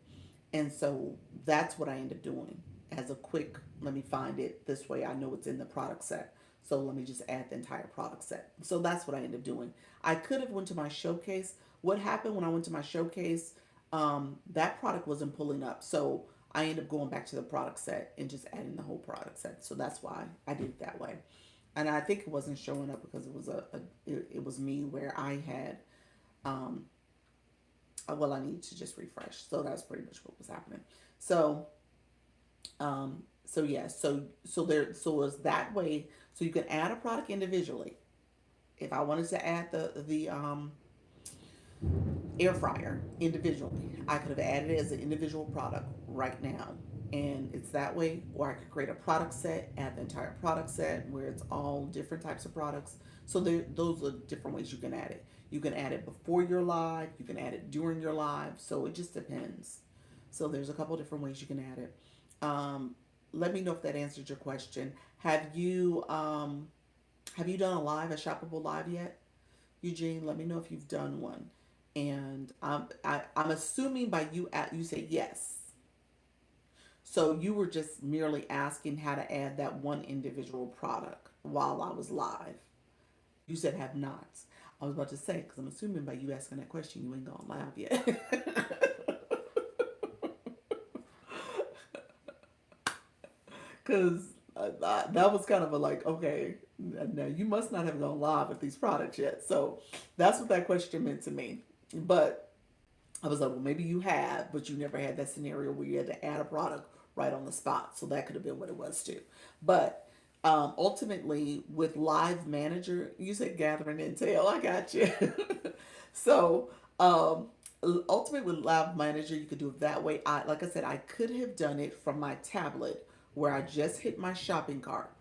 And so that's what I end up doing as a quick, let me find it. This way I know it's in the product set. So let me just add the entire product set. So that's what I end up doing. I could have went to my showcase. What happened when I went to my showcase, that product wasn't pulling up. So I ended up going back to the product set and just adding the whole product set. So that's why I did it that way. And I think it wasn't showing up because it was it was me where I had um, well, I need to just refresh. So that's pretty much what was happening. So, so yeah, so it's that way. So you can add a product individually. If I wanted to add the air fryer individually, I could have added it as an individual product right now. And it's that way, or I could create a product set, add the entire product set where it's all different types of products. So those are different ways you can add it. You can add it before your live, you can add it during your live. So it just depends. So there's a couple different ways you can add it. Let me know if that answered your question. Have you done a shoppable live yet, Eugene? Let me know if you've done one. And I'm assuming by you say yes. So you were just merely asking how to add that one individual product while I was live. You said have not. I was about to say, because I'm assuming by you asking that question, you ain't gone live yet. Because that was kind of a like, okay, now you must not have gone live with these products yet. So that's what that question meant to me. But I was like, well, maybe you have, but you never had that scenario where you had to add a product right on the spot. So that could have been what it was too. But ultimately, with Live Manager, you said gathering intel. I got you. So ultimately, with Live Manager, you could do it that way. Like I said, I could have done it from my tablet where I just hit my shopping cart.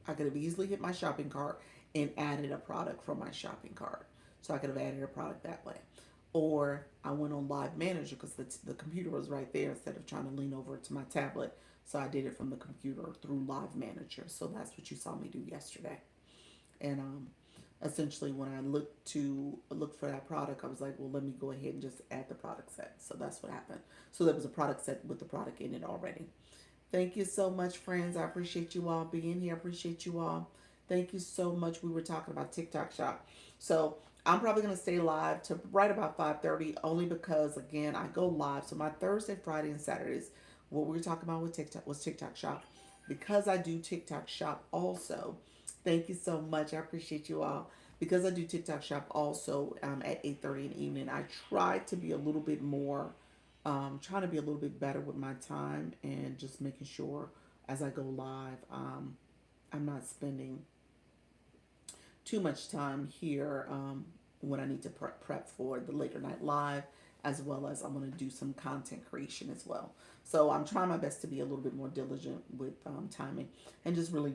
I could have easily hit my shopping cart and added a product from my shopping cart. So I could have added a product that way. Or I went on Live Manager because the computer was right there instead of trying to lean over to my tablet. So I did it from the computer through Live Manager. So that's what you saw me do yesterday. And essentially, when I look for that product, I was like, well, let me go ahead and just add the product set. So that's what happened. So there was a product set with the product in it already. Thank you so much, friends. I appreciate you all being here. I appreciate you all. Thank you so much. We were talking about TikTok Shop. So I'm probably going to stay live to right about 5:30, only because, again, I go live. So my Thursday, Friday, and Saturdays, what we were talking about with TikTok was TikTok Shop. Because I do TikTok Shop also, thank you so much. I appreciate you all. Because I do TikTok Shop also at 8:30 in the evening, I try to be a little bit more trying to be a little bit better with my time and just making sure as I go live, I'm not spending too much time here when I need to prep for the later night live, as well as I'm going to do some content creation as well. So I'm trying my best to be a little bit more diligent with timing and just really,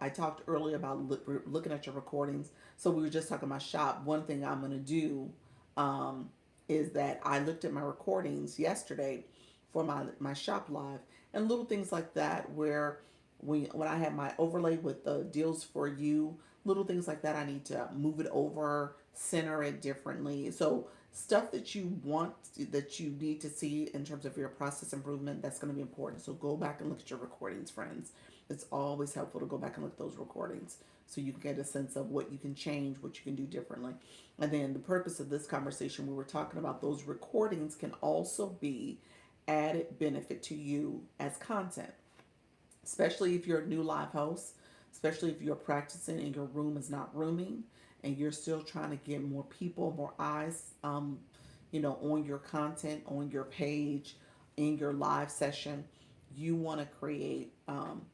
I talked earlier about looking at your recordings. So we were just talking about shop. One thing I'm going to do um, is that I looked at my recordings yesterday for my shop live and little things like that where when I have my overlay with the deals for you, little things like that, I need to move it over, center it differently. So stuff that you want, that you need to see in terms of your process improvement, that's going to be important. So go back and look at your recordings, friends. It's always helpful to go back and look at those recordings so you can get a sense of what you can change, what you can do differently. And then the purpose of this conversation, we were talking about those recordings can also be added benefit to you as content, especially if you're a new live host, especially if you're practicing and your room is not rooming and you're still trying to get more people, more eyes, on your content, on your page, in your live session. You want to create,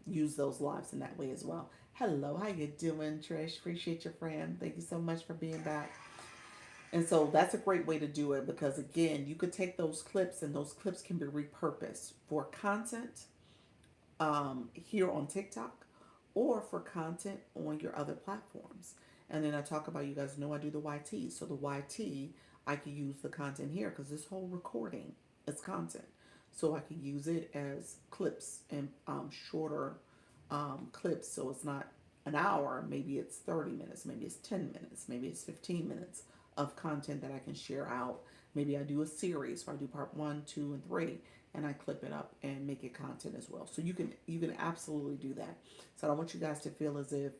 use those lives in that way as well. Hello, how you doing, Trish? Appreciate your friend. Thank you so much for being back. And so that's a great way to do it because again, you could take those clips and those clips can be repurposed for content here on TikTok or for content on your other platforms. And then I talk about, you guys know I do the YT. So the YT, I can use the content here because this whole recording is content. So I can use it as clips and shorter clips. So it's not an hour, maybe it's 30 minutes, maybe it's 10 minutes, maybe it's 15 minutes of content that I can share out. Maybe I do a series where I do part 1, 2, and 3 and I clip it up and make it content as well. So you can absolutely do that. So I don't want you guys to feel as if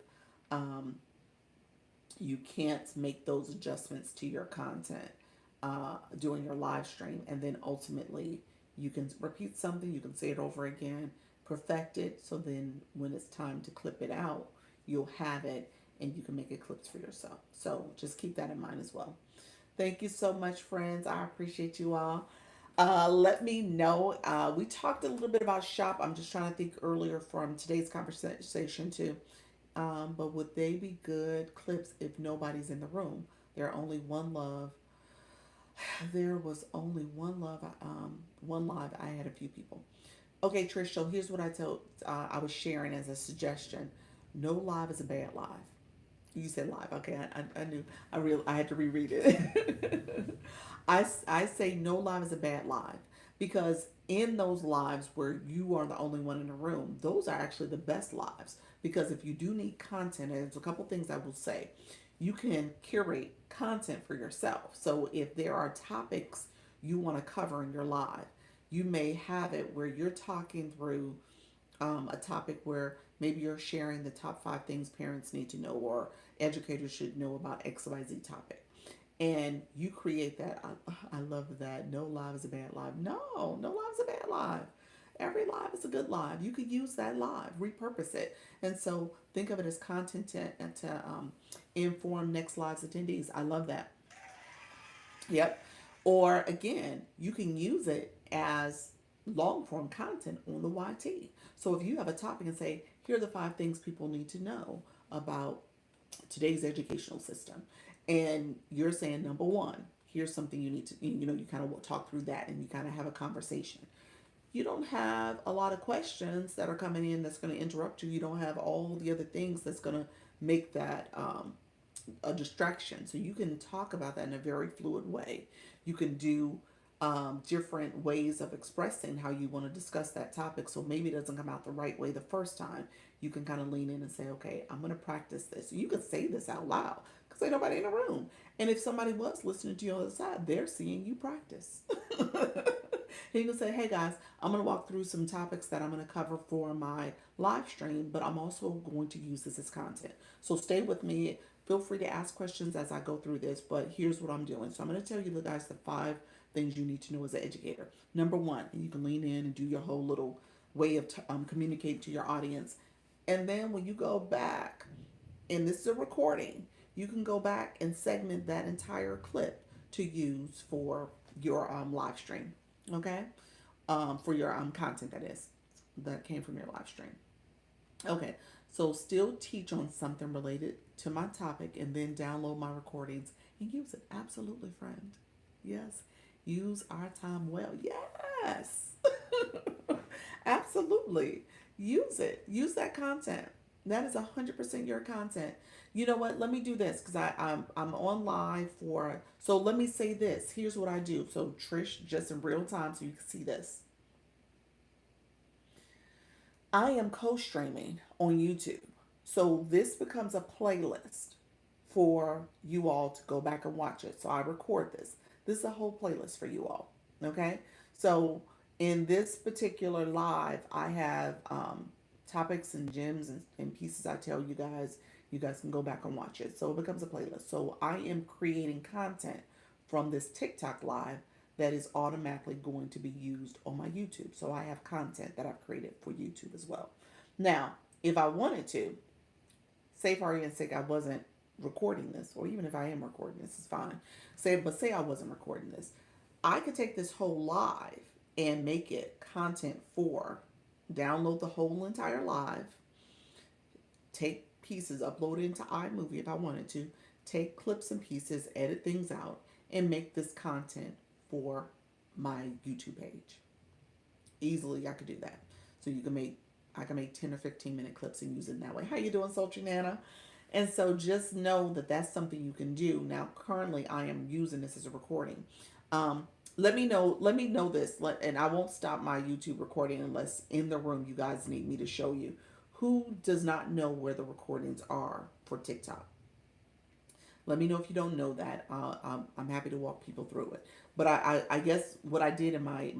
you can't make those adjustments to your content during your live stream, and then ultimately you can repeat something, you can say it over again, perfect it, so then when it's time to clip it out, you'll have it and you can make it clips for yourself. So just keep that in mind as well. Thank you so much, friends. I appreciate you all. Let me know. We talked a little bit about shop. I'm just trying to think earlier from today's conversation too. But would they be good clips if nobody's in the room? There are only one love. There was only one love. One live. I had a few people. Okay, Trish. So here's what I told. I was sharing as a suggestion. No live is a bad live. You said live. Okay, I knew. I had to reread it. I say no live is a bad live because in those lives where you are the only one in the room, those are actually the best lives. Because if you do need content, and there's a couple things I will say, you can curate content for yourself. So if there are topics you want to cover in your live, you may have it where you're talking through a topic where maybe you're sharing the top 5 things parents need to know or educators should know about XYZ topic. And you create that. I love that. No live is a bad live. No, no live is a bad live. Every live is a good live. You could use that live, repurpose it. And so think of it as content to inform next live's attendees. I love that. Yep. Or again, you can use it as long form content on the YT. So if you have a topic and say, here are the 5 things people need to know about today's educational system. And you're saying, number one, here's something you need to, you kind of talk through that and you kind of have a conversation. You don't have a lot of questions that are coming in that's going to interrupt you. You don't have all the other things that's going to make that a distraction. So you can talk about that in a very fluid way. You can do different ways of expressing how you want to discuss that topic. So maybe it doesn't come out the right way the first time. You can kind of lean in and say, okay, I'm going to practice this. You could say this out loud because ain't nobody in the room. And if somebody was listening to you on the side, they're seeing you practice. And you can say, hey guys, I'm going to walk through some topics that I'm going to cover for my live stream, but I'm also going to use this as content. So stay with me. Feel free to ask questions as I go through this, but here's what I'm doing. So I'm going to tell you, the guys, the 5 things you need to know as an educator. Number one, and you can lean in and do your whole little way of communicating to your audience. And then when you go back, and this is a recording, you can go back and segment that entire clip to use for your live stream. Okay, for your content that is that came from your live stream. Okay, so still teach on something related to my topic and then download my recordings and use it. Absolutely, friend. Yes, use our time well. Yes, absolutely. Use it. Use that content. That is 100% your content. You know what? Let me do this because I'm on live for. So let me say this. Here's what I do. So Trish, just in real time, so you can see this. I am co-streaming on YouTube. So this becomes a playlist for you all to go back and watch it. So I record this. This is a whole playlist for you all. Okay. So in this particular live, I have topics and gems and pieces I tell you guys. You guys can go back and watch it. So it becomes a playlist. So I am creating content from this TikTok live that is automatically going to be used on my YouTube. So I have content that I've created for YouTube as well. Now, if I wanted to, say for argument's sake, I wasn't recording this, or even if I am recording this, is fine. Say I wasn't recording this, I could take this whole live and make it content for, download the whole entire live, take pieces, upload it into iMovie if I wanted to, take clips and pieces, edit things out, and make this content for my YouTube page. Easily, I could do that. So I can make 10 or 15-minute clips and use it that way. How you doing, Sultry Nana? And so just know that that's something you can do. Now, currently, I am using this as a recording. Um, let me know this, and I won't stop my YouTube recording unless in the room you guys need me to show you. Who does not know where the recordings are for TikTok? Let me know if you don't know that. I'm happy to walk people through it. But I guess what I did in my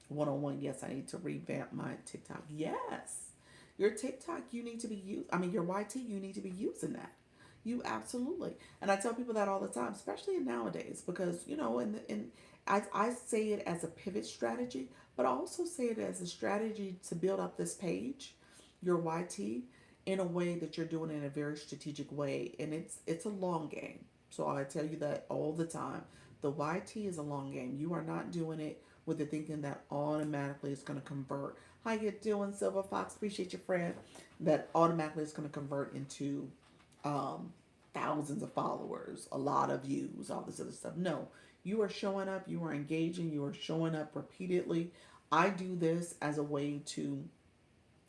one-on-one, yes, I need to revamp my TikTok. Yes. Your TikTok, you need to be your YT, you need to be using that. You absolutely. And I tell people that all the time, especially nowadays, because, I say it as a pivot strategy, but I also say it as a strategy to build up this page, your YT, in a way that you're doing it in a very strategic way, and it's a long game. So I tell you that all the time. The YT is a long game. You are not doing it with the thinking that automatically it's going to convert. How you doing, Silver Fox? Appreciate your friend. That automatically is going to convert into um, thousands of followers, a lot of views, all this other stuff. No, you are showing up. You are engaging. You are showing up repeatedly. I do this as a way to,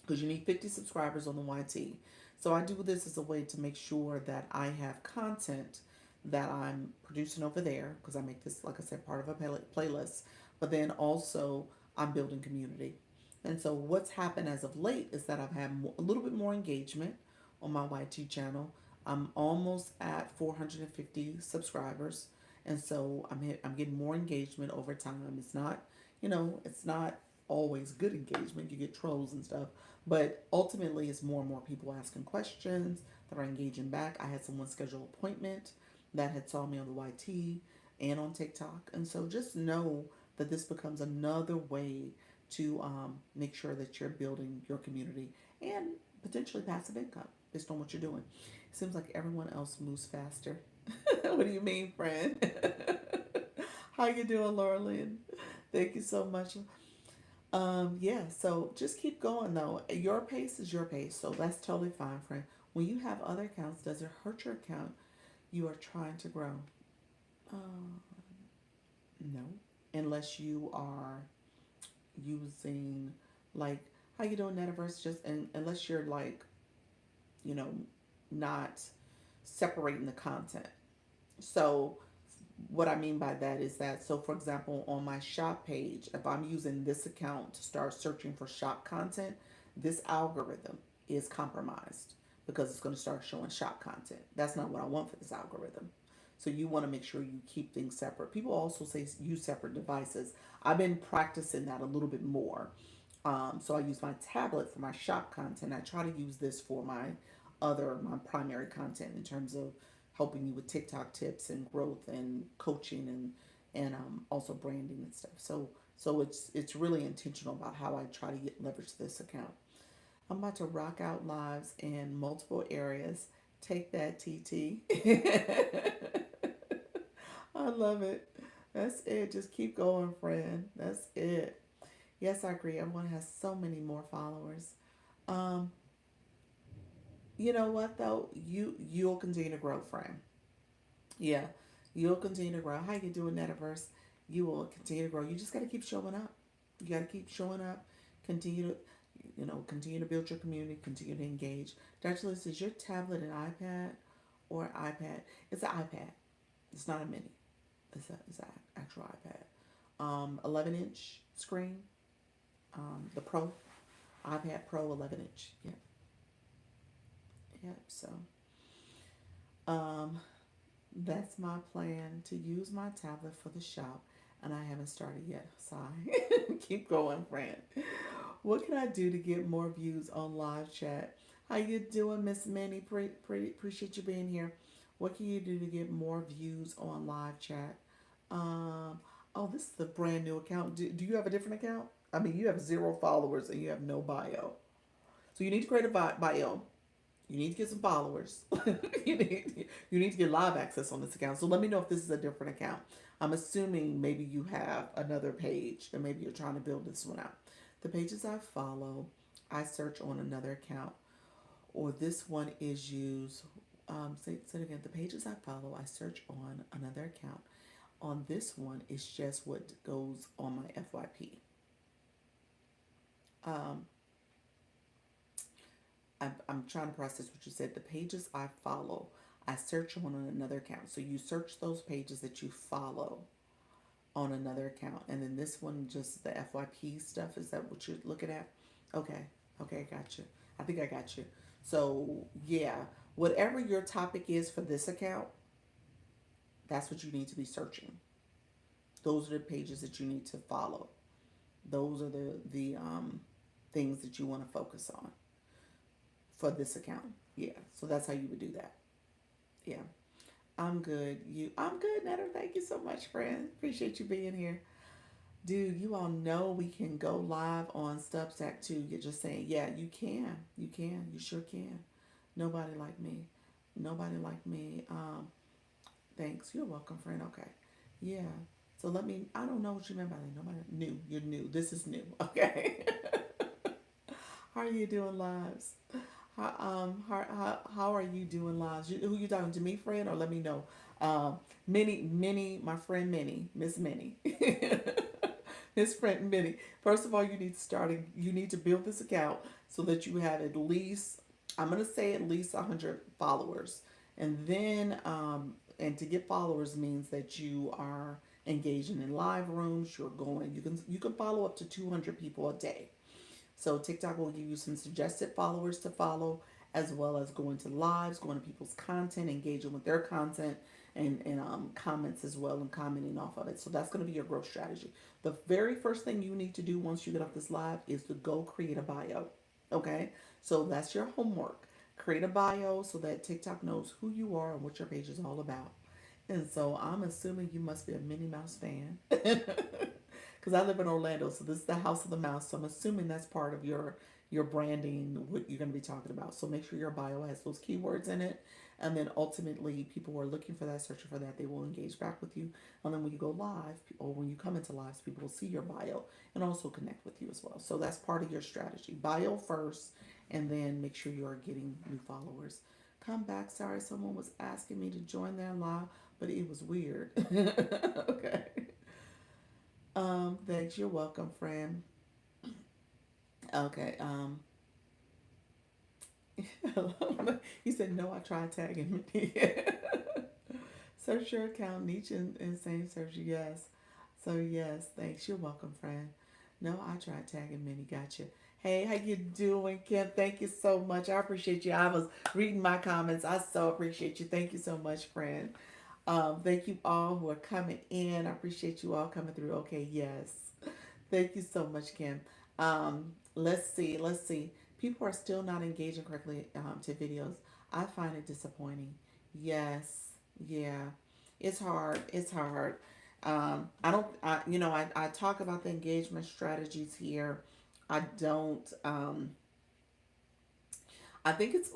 because you need 50 subscribers on the YT. So I do this as a way to make sure that I have content that I'm producing over there, because I make this, like I said, part of a playlist. But then also I'm building community. And so what's happened as of late is that I've had a little bit more engagement on my YT channel. I'm almost at 450 subscribers. And so I'm getting more engagement over time. It's not always good engagement. You get trolls and stuff. But ultimately, it's more and more people asking questions that are engaging back. I had someone schedule an appointment that had saw me on the YT and on TikTok. And so just know that this becomes another way to make sure that you're building your community and potentially passive income based on what you're doing. It seems like everyone else moves faster. What do you mean, friend? How you doing, Laura Lynn? Thank you so much. Yeah, so just keep going though. Your pace is your pace, so that's totally fine, friend. When you have other accounts, does it hurt your account you are trying to grow? Um, no, unless you are using, like, how you doing, Metaverse? Just and unless you're like, you know, not separating the content. So what I mean by that is that, so for example, on my shop page, if I'm using this account to start searching for shop content, this algorithm is compromised because it's going to start showing shop content. That's not what I want for this algorithm. So you want to make sure you keep things separate. People also say use separate devices. I've been practicing that a little bit more. So I use my tablet for my shop content. I try to use this for my primary content in terms of helping you with TikTok tips and growth and coaching and also branding and stuff. So it's really intentional about how I try to leverage this account. I'm about to rock out lives in multiple areas. Take that, TT. I love it. That's it. Just keep going, friend. That's it. Yes, I agree. Everyone has so many more followers. Um, you know what though? You'll continue to grow, friend. Yeah, you'll continue to grow. How you doing, Metaverse? You will continue to grow. You just got to keep showing up. You got to keep showing up. Continue to, continue to build your community. Continue to engage. Dr. Liz, is your tablet an iPad or iPad? It's an iPad. It's not a mini. It's an actual iPad. 11-inch screen. The Pro iPad Pro 11-inch. Yeah, yeah. So, um, that's my plan to use my tablet for the shop, and I haven't started yet. Sorry. Keep going, friend. What can I do to get more views on live chat? How you doing, Miss Minnie? Appreciate you being here. What can you do to get more views on live chat? Um, oh, this is the brand new account. Do you have a different account? I mean, you have 0 followers and you have no bio. So you need to create a bio. You need to get some followers. You need to get live access on this account. So let me know if this is a different account. I'm assuming maybe you have another page and maybe you're trying to build this one out. The pages I follow, I search on another account, or this one is used. Say it again. The pages I follow, I search on another account. On this one, it's just what goes on my FYP. Um, I'm trying to process what you said. The pages I follow, I search on another account. So you search those pages that you follow on another account. And then this one, just the FYP stuff. Is that what you're looking at? Okay. Okay, I got you. I think I got you. So, yeah, whatever your topic is for this account, that's what you need to be searching. Those are the pages that you need to follow. Those are the things that you want to focus on for this account. Yeah. So that's how you would do that. Yeah. I'm good. I'm good, Netter. Thank you so much, friend. Appreciate you being here. Dude, you all know we can go live on Substack too. You're just saying, yeah, you can. You can. You sure can. Nobody like me. Nobody like me. Thanks. You're welcome, friend. Okay. Yeah. So I don't know what you meant by that. Nobody new. You're new. This is new. Okay. How are you doing lives? How are you doing lives? Who you talking to, me, friend, or let me know? Minnie, my friend Minnie, Miss Minnie, his friend Minnie. First of all, you need to build this account so that you have at least, I'm gonna say at least 100 followers, and then and to get followers means that you are engaging in live rooms. You can follow up to 200 people a day. So TikTok will give you some suggested followers to follow, as well as going to lives, going to people's content, engaging with their content, and comments as well, and commenting off of it. So that's going to be your growth strategy. The very first thing you need to do once you get off this live is to go create a bio. Okay, so that's your homework. Create a bio so that TikTok knows who you are and what your page is all about. And so I'm assuming you must be a Minnie Mouse fan. Because I live in Orlando, so this is the House of the Mouse. So I'm assuming that's part of your branding, what you're going to be talking about. So make sure your bio has those keywords in it, and then ultimately, people who are looking for that, searching for that, they will engage back with you. And then when you go live, or when you come into lives, people will see your bio and also connect with you as well. So that's part of your strategy. Bio first, and then make sure you are getting new followers. Come back. Sorry, someone was asking me to join their live, but it was weird. Okay. Thanks. You're welcome, friend. Okay. You said no. I tried tagging me. Search your account, niche and same search. Yes. So yes, thanks. You're welcome, friend. No, I tried tagging Minnie. Gotcha. Hey, how you doing, Kim? Thank you so much. I appreciate you. I was reading my comments. I so appreciate you. Thank you so much, friend. Thank you all who are coming in. I appreciate you all coming through. Okay, yes. Thank you so much, Kim. Let's see. Let's see. People are still not engaging correctly to videos. I find it disappointing. Yes. Yeah. It's hard. It's hard. I don't, I talk about the engagement strategies here. I don't, I think it's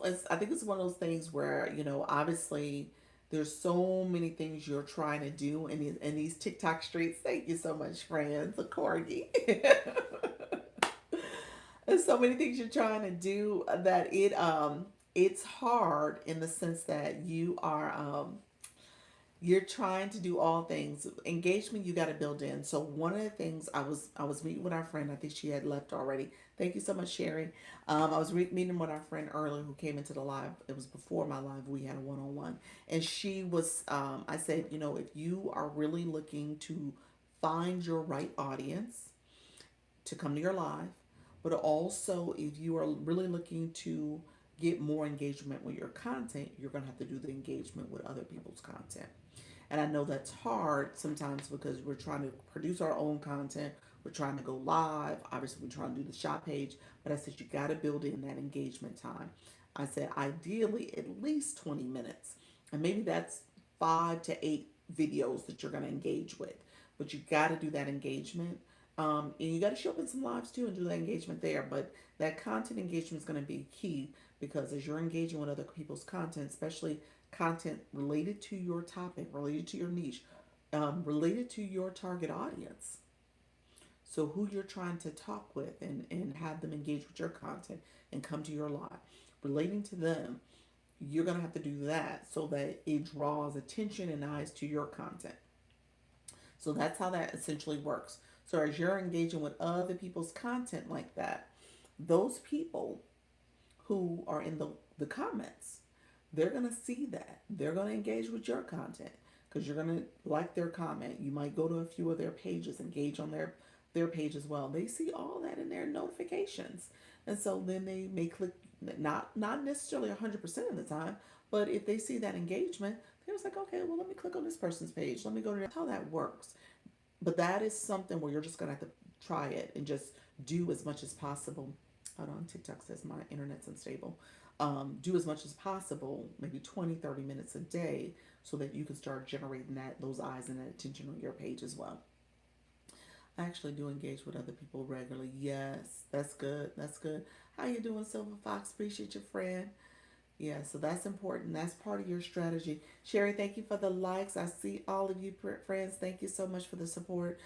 one of those things where, obviously there's so many things you're trying to do in these TikTok streets. Thank you so much, friends. The corgi. There's so many things you're trying to do that it's hard in the sense that you're trying to do all things. Engagement you got to build in. So one of the things I was meeting with our friend. I think she had left already. Thank you so much, Sherry. I was meeting with our friend earlier who came into the live. It was before my live. We had a one-on-one, and she was. I said, if you are really looking to find your right audience to come to your live, but also if you are really looking to get more engagement with your content, you're going to have to do the engagement with other people's content. And I know that's hard sometimes because we're trying to produce our own content. We're trying to go live. Obviously, we're trying to do the shop page. But I said, you got to build in that engagement time. I said, ideally, at least 20 minutes. And maybe that's 5 to 8 videos that you're going to engage with. But you got to do that engagement. And you got to show up in some lives too and do that engagement there. But that content engagement is going to be key because as you're engaging with other people's content, especially content related to your topic, related to your niche, related to your target audience. So who you're trying to talk with and have them engage with your content and come to your live, relating to them, you're going to have to do that so that it draws attention and eyes to your content. So that's how that essentially works. So as you're engaging with other people's content like that, those people who are in the comments, they're going to see that. They're going to engage with your content because you're going to like their comment. You might go to a few of their pages, engage on their page as well. They see all that in their notifications. And so then they may click, not necessarily 100% of the time, but if they see that engagement, they're just like, okay, well, let me click on this person's page. Let me go to how that works. But that is something where you're just going to have to try it and just do as much as possible. Hold on, TikTok says my internet's unstable. Do as much as possible, maybe 20, 30 minutes a day, so that you can start generating those eyes and that attention on your page as well. I actually do engage with other people regularly. Yes, that's good. That's good. How you doing, Silver Fox? Appreciate your friend. Yeah, so that's important. That's part of your strategy. Sherry, thank you for the likes. I see all of you friends. Thank you so much for the support.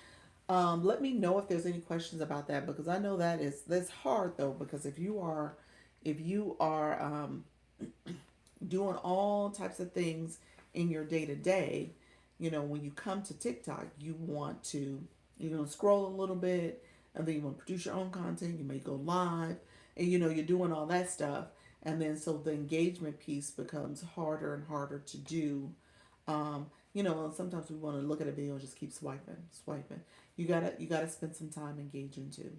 Let me know if there's any questions about that because I know that's hard though because if you are doing all types of things in your day to day, when you come to TikTok, you want to scroll a little bit and then you want to produce your own content. You may go live and you're doing all that stuff and then so the engagement piece becomes harder and harder to do. Sometimes we want to look at a video and just keep swiping. You gotta spend some time engaging too.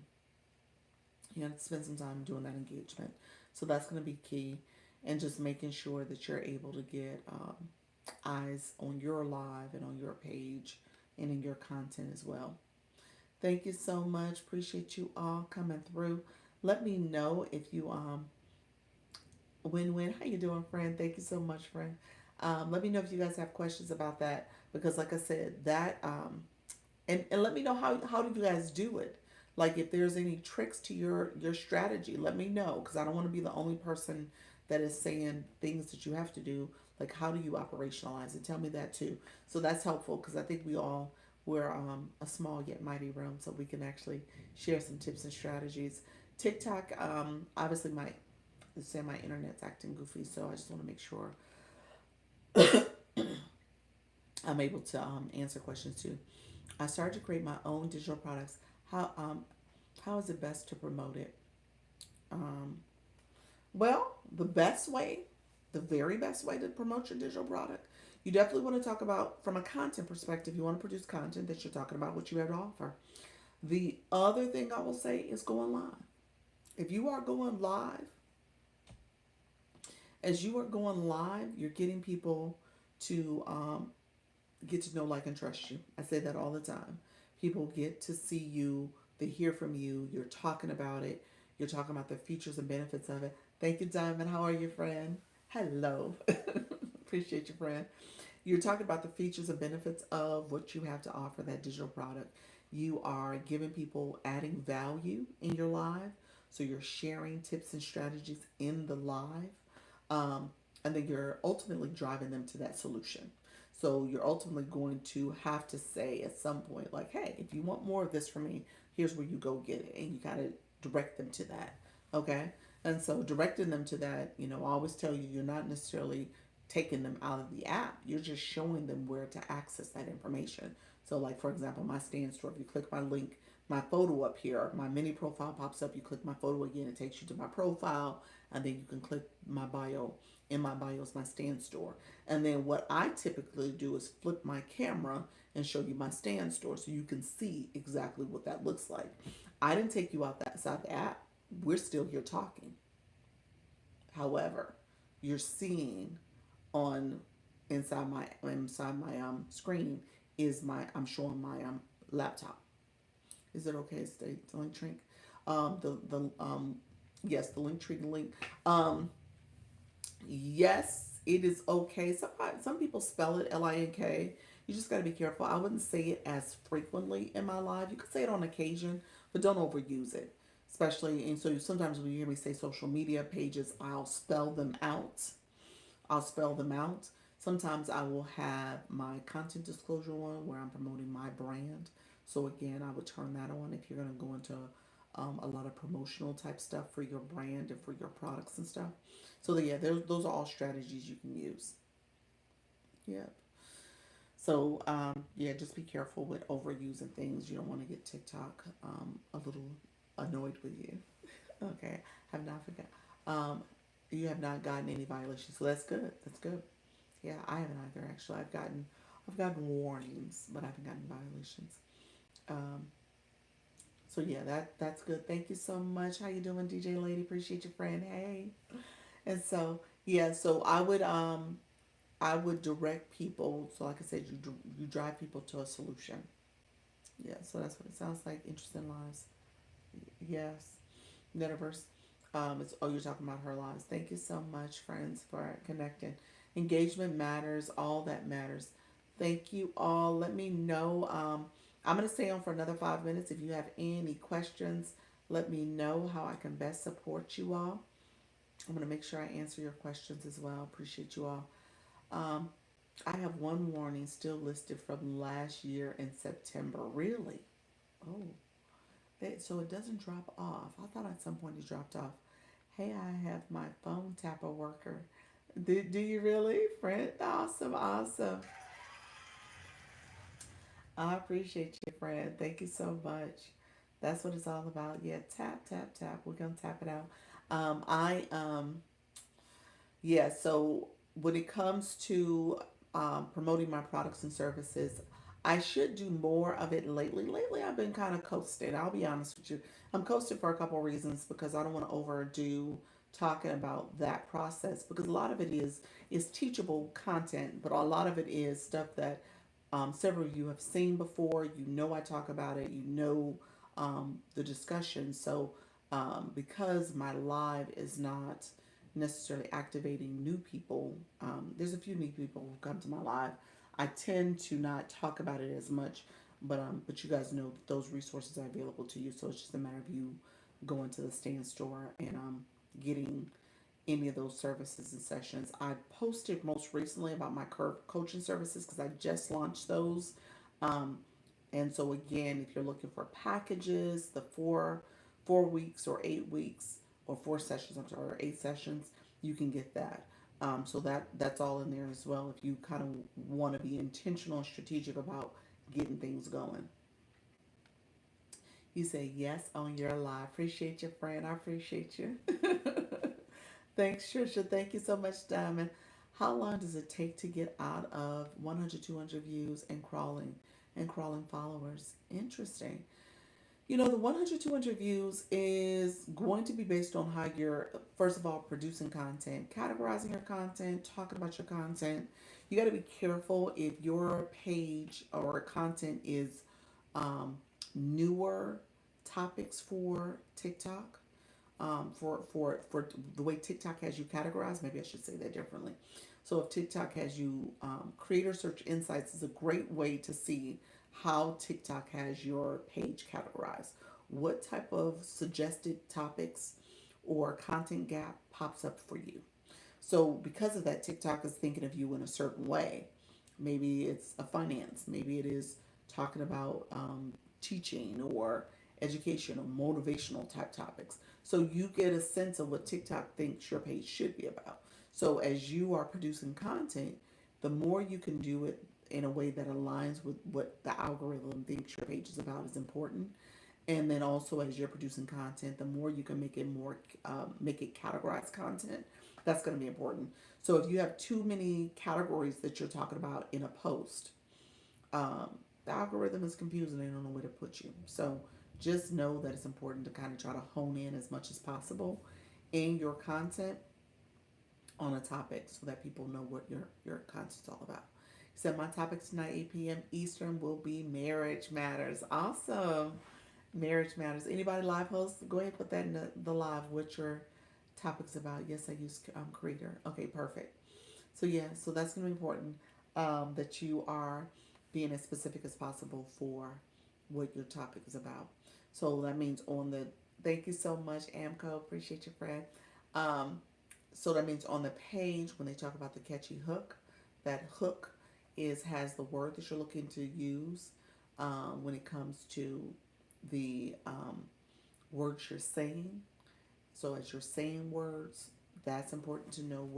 You gotta spend some time doing that engagement. So that's gonna be key, and just making sure that you're able to get eyes on your live and on your page and in your content as well. Thank you so much. Appreciate you all coming through. Let me know if you win-win. How you doing, friend? Thank you so much, friend. Let me know if you guys have questions about that because, like I said, that and let me know how do you guys do it. Like if there's any tricks to your strategy, let me know because I don't want to be the only person that is saying things that you have to do. Like how do you operationalize it? Tell me that too. So that's helpful because I think we're a small yet mighty room, so we can actually share some tips and strategies. TikTok, obviously my internet's acting goofy, so I just want to make sure I'm able to answer questions too. I started to create my own digital products. How is it best to promote it? Um, Well, the best way, the very best way to promote your digital product, you definitely want to talk about from a content perspective. You want to produce content that you're talking about what you have to offer. The other thing I will say is going live. If you are going live, as you are going live, you're getting people to get to know, like, and trust you. I say that all the time. People get to see you, they hear from you, you're talking about it, you're talking about the features and benefits of it. Thank you, Diamond. How are you, friend? Hello. Appreciate you, friend. You're talking about the features and benefits of what you have to offer, that digital product. You are giving people, adding value in your live. So you're sharing tips and strategies in the live. Um, and then you're ultimately driving them to that solution. So you're ultimately going to have to say at some point, like, hey, if you want more of this from me, here's where you go get it. And you got to direct them to that. Okay. And so directing them to that, I always tell you, you're not necessarily taking them out of the app. You're just showing them where to access that information. So, like, for example, my stand store, if you click my link, my photo up here, my mini profile pops up. You click my photo again, it takes you to my profile, and then you can click my bio. In my bio is my stand store. And then what I typically do is flip my camera and show you my stand store so you can see exactly what that looks like. I didn't take you out that side the app. We're still here talking. However, you're seeing on inside my screen is my I'm showing my laptop. Is it okay to stay the link tree? The yes, the link tree link. Um yes, it is okay. Some people spell it Link. You just got to be careful. I wouldn't say it as frequently in my live. You could say it on occasion, but don't overuse it. Especially, and so sometimes when you hear me say social media pages, I'll spell them out. Sometimes I will have my content disclosure on where I'm promoting my brand. So again, I would turn that on if you're going to go into a lot of promotional type stuff for your brand and for your products and stuff. So yeah, those are all strategies you can use. Yeah. So yeah, just be careful with overusing things. You don't want to get TikTok a little annoyed with you. Okay, have not forgot. Um, you have not gotten any violations, so that's good. That's good. Yeah, I haven't either. Actually, I've gotten warnings, but I haven't gotten violations. Um, so yeah, that's good. Thank you so much. How you doing, DJ Lady? Appreciate your friend. Hey. And so yeah, so I would direct people. So like I said, you drive people to a solution. Yeah, so that's what it sounds like. Interesting lives. Yes. Metaverse. You're talking about her lives. Thank you so much, friends, for connecting. Engagement matters. All that matters. Thank you all. Let me know. I'm gonna stay on for another 5 minutes. If you have any questions, let me know how I can best support you all. I'm gonna make sure I answer your questions as well. Appreciate you all. Um, I have one warning still listed from last year in September. Really? Oh, so it doesn't drop off. I thought at some point it dropped off. Hey, I have my phone tapper worker. Do you really, friend? Awesome, awesome. I appreciate you, friend. Thank you so much. That's what it's all about. Yeah, tap, tap, tap. We're gonna tap it out. I Yeah, so when it comes to promoting my products and services, I should do more of it lately. Lately, I've been kind of coasted. I'll be honest with you. I'm coasted for a couple of reasons because I don't want to overdo talking about that process because a lot of it is teachable content, but a lot of it is stuff that several of you have seen before. You know, I talk about it. You know, the discussion. So because my live is not necessarily activating new people. There's a few new people who come to my live. I tend to not talk about it as much, but you guys know that those resources are available to you. So it's just a matter of you going to the stand store and getting any of those services and sessions. I posted most recently about my coaching services because I just launched those. Um, and so again, if you're looking for packages, the 4 weeks or 8 weeks or 4 sessions, I'm sorry, or 8 sessions, you can get that. So that's all in there as well. If you kind of want to be intentional and strategic about getting things going. You say yes on your live. Appreciate you, friend. I appreciate you. Thanks, Trisha. Thank you so much, Diamond. How long does it take to get out of 100, 200 views and crawling followers? Interesting. You know, the 100, 200 views is going to be based on how you're, first of all, producing content, categorizing your content, talking about your content. You got to be careful if your page or content is um, newer topics for TikTok, for the way TikTok has you categorized. Maybe I should say that differently. So if TikTok has you, creator search insights is a great way to see how TikTok has your page categorized. What type of suggested topics or content gap pops up for you? So because of that, TikTok is thinking of you in a certain way. Maybe it's a finance. Maybe it is talking about teaching or education or motivational type topics. So you get a sense of what TikTok thinks your page should be about. So as you are producing content, the more you can do it in a way that aligns with what the algorithm thinks your page is about is important. And then also as you're producing content, the more you can make it categorized content, that's going to be important. So if you have too many categories that you're talking about in a post, the algorithm is confused and they don't know where to put you. So just know that it's important to kind of try to hone in as much as possible in your content on a topic so that people know what your content's all about. He said my topic tonight, 8 p.m. Eastern, will be marriage matters. Awesome. Marriage matters. Anybody live host? Go ahead and put that in the live. What your topic's about? Yes, I use Creator. Okay, perfect. So yeah, so that's gonna be important, that you are being as specific as possible for what your topic is about. So that means on the, thank you so much, Amco. Appreciate you, Fred. Um, so that means on the page when they talk about the catchy hook, that hook is has the word that you're looking to use when it comes to the words you're saying. So as you're saying words, that's important to know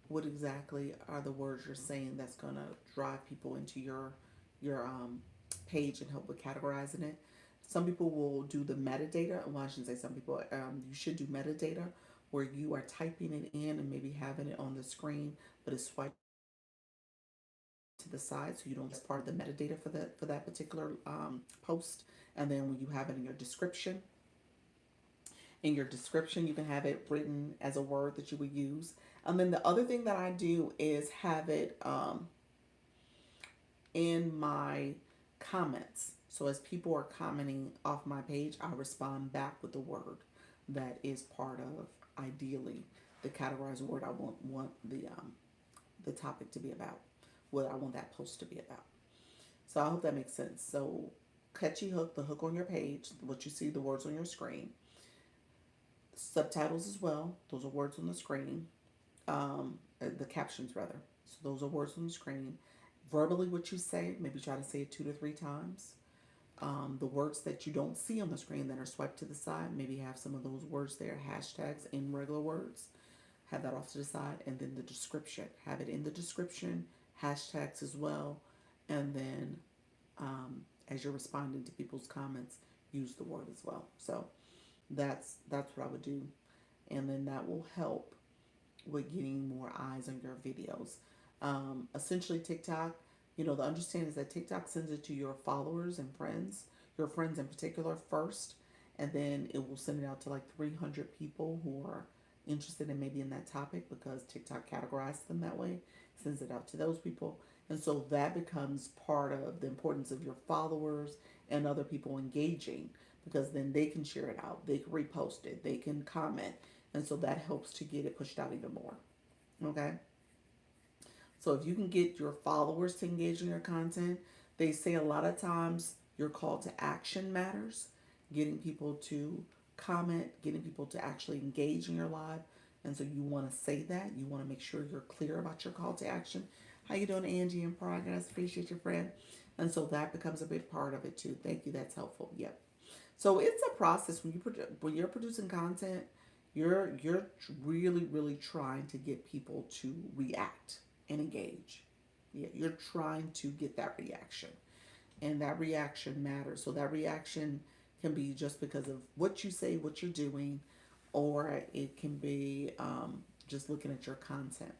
what exactly are the words you're saying that's gonna drive people into your page and help with categorizing it. Some people will do the metadata. Well, I shouldn't say some people. You should do metadata where you are typing it in and maybe having it on the screen, but it's swiped to the side so you don't. That's part of the metadata for that particular post. And then when you have it in your description, you can have it written as a word that you would use. And then the other thing that I do is have it in my comments. So as people are commenting off my page, I respond back with the word that is part of, ideally, the categorized word I want the topic to be about, what I want that post to be about. So I hope that makes sense. So catchy hook, the hook on your page, what you see, the words on your screen, subtitles as well. Those are words on the screen, the captions rather. So those are words on the screen. Verbally, what you say, maybe try to say it 2 to 3 times. The words that you don't see on the screen that are swiped to the side, maybe have some of those words there, hashtags in regular words, have that off to the side, and then the description, have it in the description, hashtags as well, and then as you're responding to people's comments, use the word as well. So that's what I would do, and then that will help with getting more eyes on your videos. Essentially, TikTok, the understanding is that TikTok sends it to your followers and friends, your friends in particular first, and then it will send it out to like 300 people who are interested in maybe in that topic because TikTok categorizes them that way, sends it out to those people. And so that becomes part of the importance of your followers and other people engaging because then they can share it out, they can repost it, they can comment. And so that helps to get it pushed out even more. Okay? So if you can get your followers to engage in your content, they say a lot of times your call to action matters. Getting people to comment, getting people to actually engage in your live. And so you want to say that. You want to make sure you're clear about your call to action. How you doing, Angie, in progress? Appreciate your friend. And so that becomes a big part of it too. Thank you. That's helpful. Yep. So it's a process when you're producing content. You're really trying to get people to react and engage. Yeah, you're trying to get that reaction, and that reaction matters. So that reaction can be just because of what you say, what you're doing, or it can be just looking at your content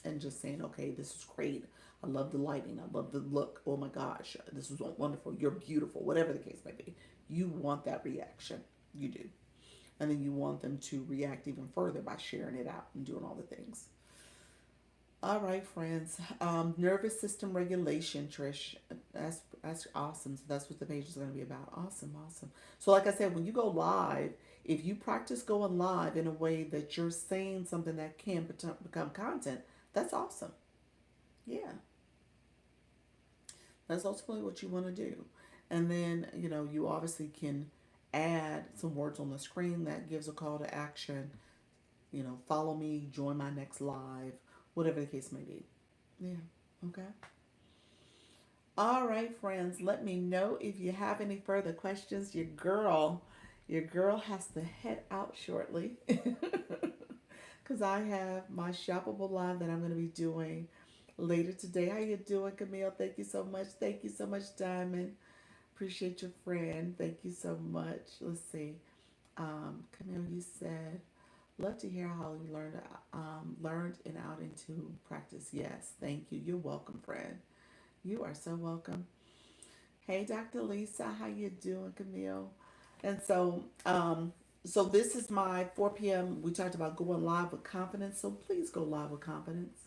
and just saying, okay, this is great. I love the lighting. I love the look. Oh my gosh, this is wonderful. You're beautiful. Whatever the case may be, you want that reaction. You do. And then you want them to react even further by sharing it out and doing all the things. All right, friends. Nervous system regulation, Trish. That's awesome. So that's what the page is going to be about. Awesome, awesome. So, like I said, when you go live, if you practice going live in a way that you're saying something that can become content, that's awesome. Yeah, that's ultimately what you want to do. And then, you obviously can add some words on the screen that gives a call to action. Follow me, join my next live, whatever the case may be. Yeah, okay. All right, friends, let me know if you have any further questions. Your girl has to head out shortly because I have my shoppable live that I'm going to be doing later today. How you doing, Camille? Thank you so much. Thank you so much, Diamond. Appreciate your friend. Thank you so much. Let's see. Camille, you said, love to hear how you learned and out into practice. Yes, thank you. You're welcome, friend. You are so welcome. Hey, Dr. Lisa, how you doing, Camille? And so this is my 4 p.m. We talked about going live with confidence. So please go live with confidence.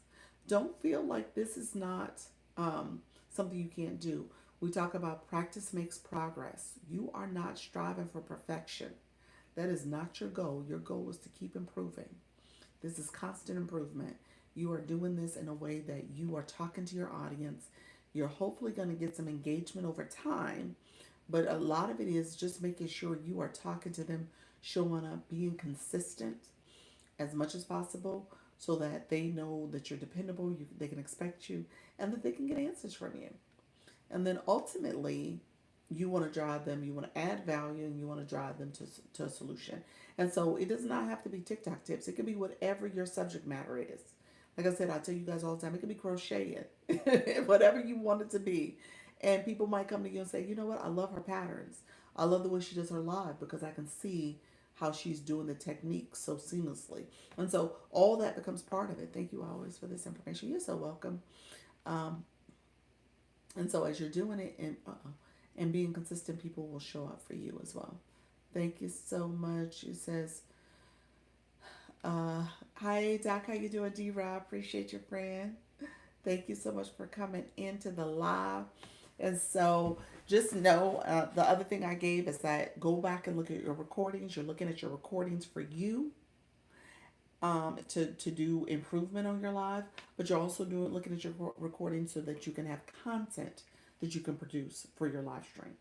Don't feel like this is not something you can't do. We talk about practice makes progress. You are not striving for perfection. That is not your goal. Your goal is to keep improving. This is constant improvement. You are doing this in a way that you are talking to your audience. You're hopefully going to get some engagement over time, but a lot of it is just making sure you are talking to them, showing up, being consistent as much as possible so that they know that you're dependable, they can expect you, and that they can get answers from you. And then ultimately, you want to drive them, you want to add value, and you want to drive them to a solution. And so it does not have to be TikTok tips. It can be whatever your subject matter is. Like I said, I tell you guys all the time, it can be crocheting, whatever you want it to be. And people might come to you and say, you know what, I love her patterns. I love the way she does her live because I can see how she's doing the technique so seamlessly. And so all that becomes part of it. Thank you always for this information. You're so welcome. Um, and so as you're doing it and being consistent, people will show up for you as well. Thank you so much. It says, uh, hi Doc, how you doing, D-Rob? Appreciate your friend. Thank you so much for coming into the live. And so just know the other thing I gave is that go back and look at your recordings. You're looking at your recordings for you to do improvement on your live, but you're also doing looking at your recording so that you can have content that you can produce for your live stream.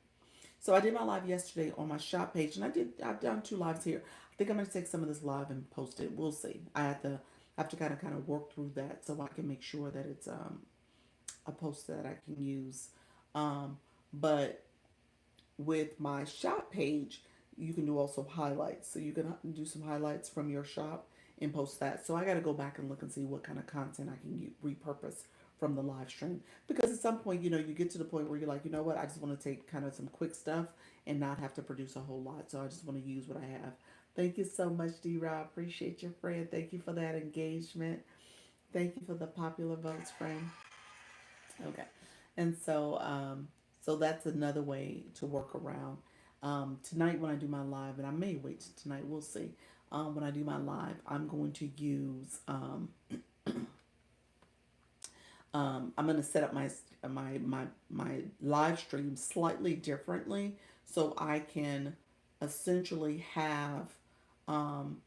So I did my live yesterday on my shop page, and I've done two lives here. I think I'm gonna take some of this live and post it. We'll see. I have to kind of work through that so I can make sure that it's a post that I can use. But with my shop page, you can do also highlights. So you can do some highlights from your shop and post that. So I got to go back and look and see what kind of content I can repurpose from the live stream. Because at some point, you get to the point where you're like, you know what, I just want to take kind of some quick stuff and not have to produce a whole lot. So I just want to use what I have. Thank you so much, D-Rob. Appreciate your friend. Thank you for that engagement. Thank you for the popular votes, friend. Okay. And so that's another way to work around. Tonight when I do my live, and I may wait till tonight, we'll see. When I do my live, I'm going to use, I'm going to set up my live stream slightly differently so I can essentially have, um,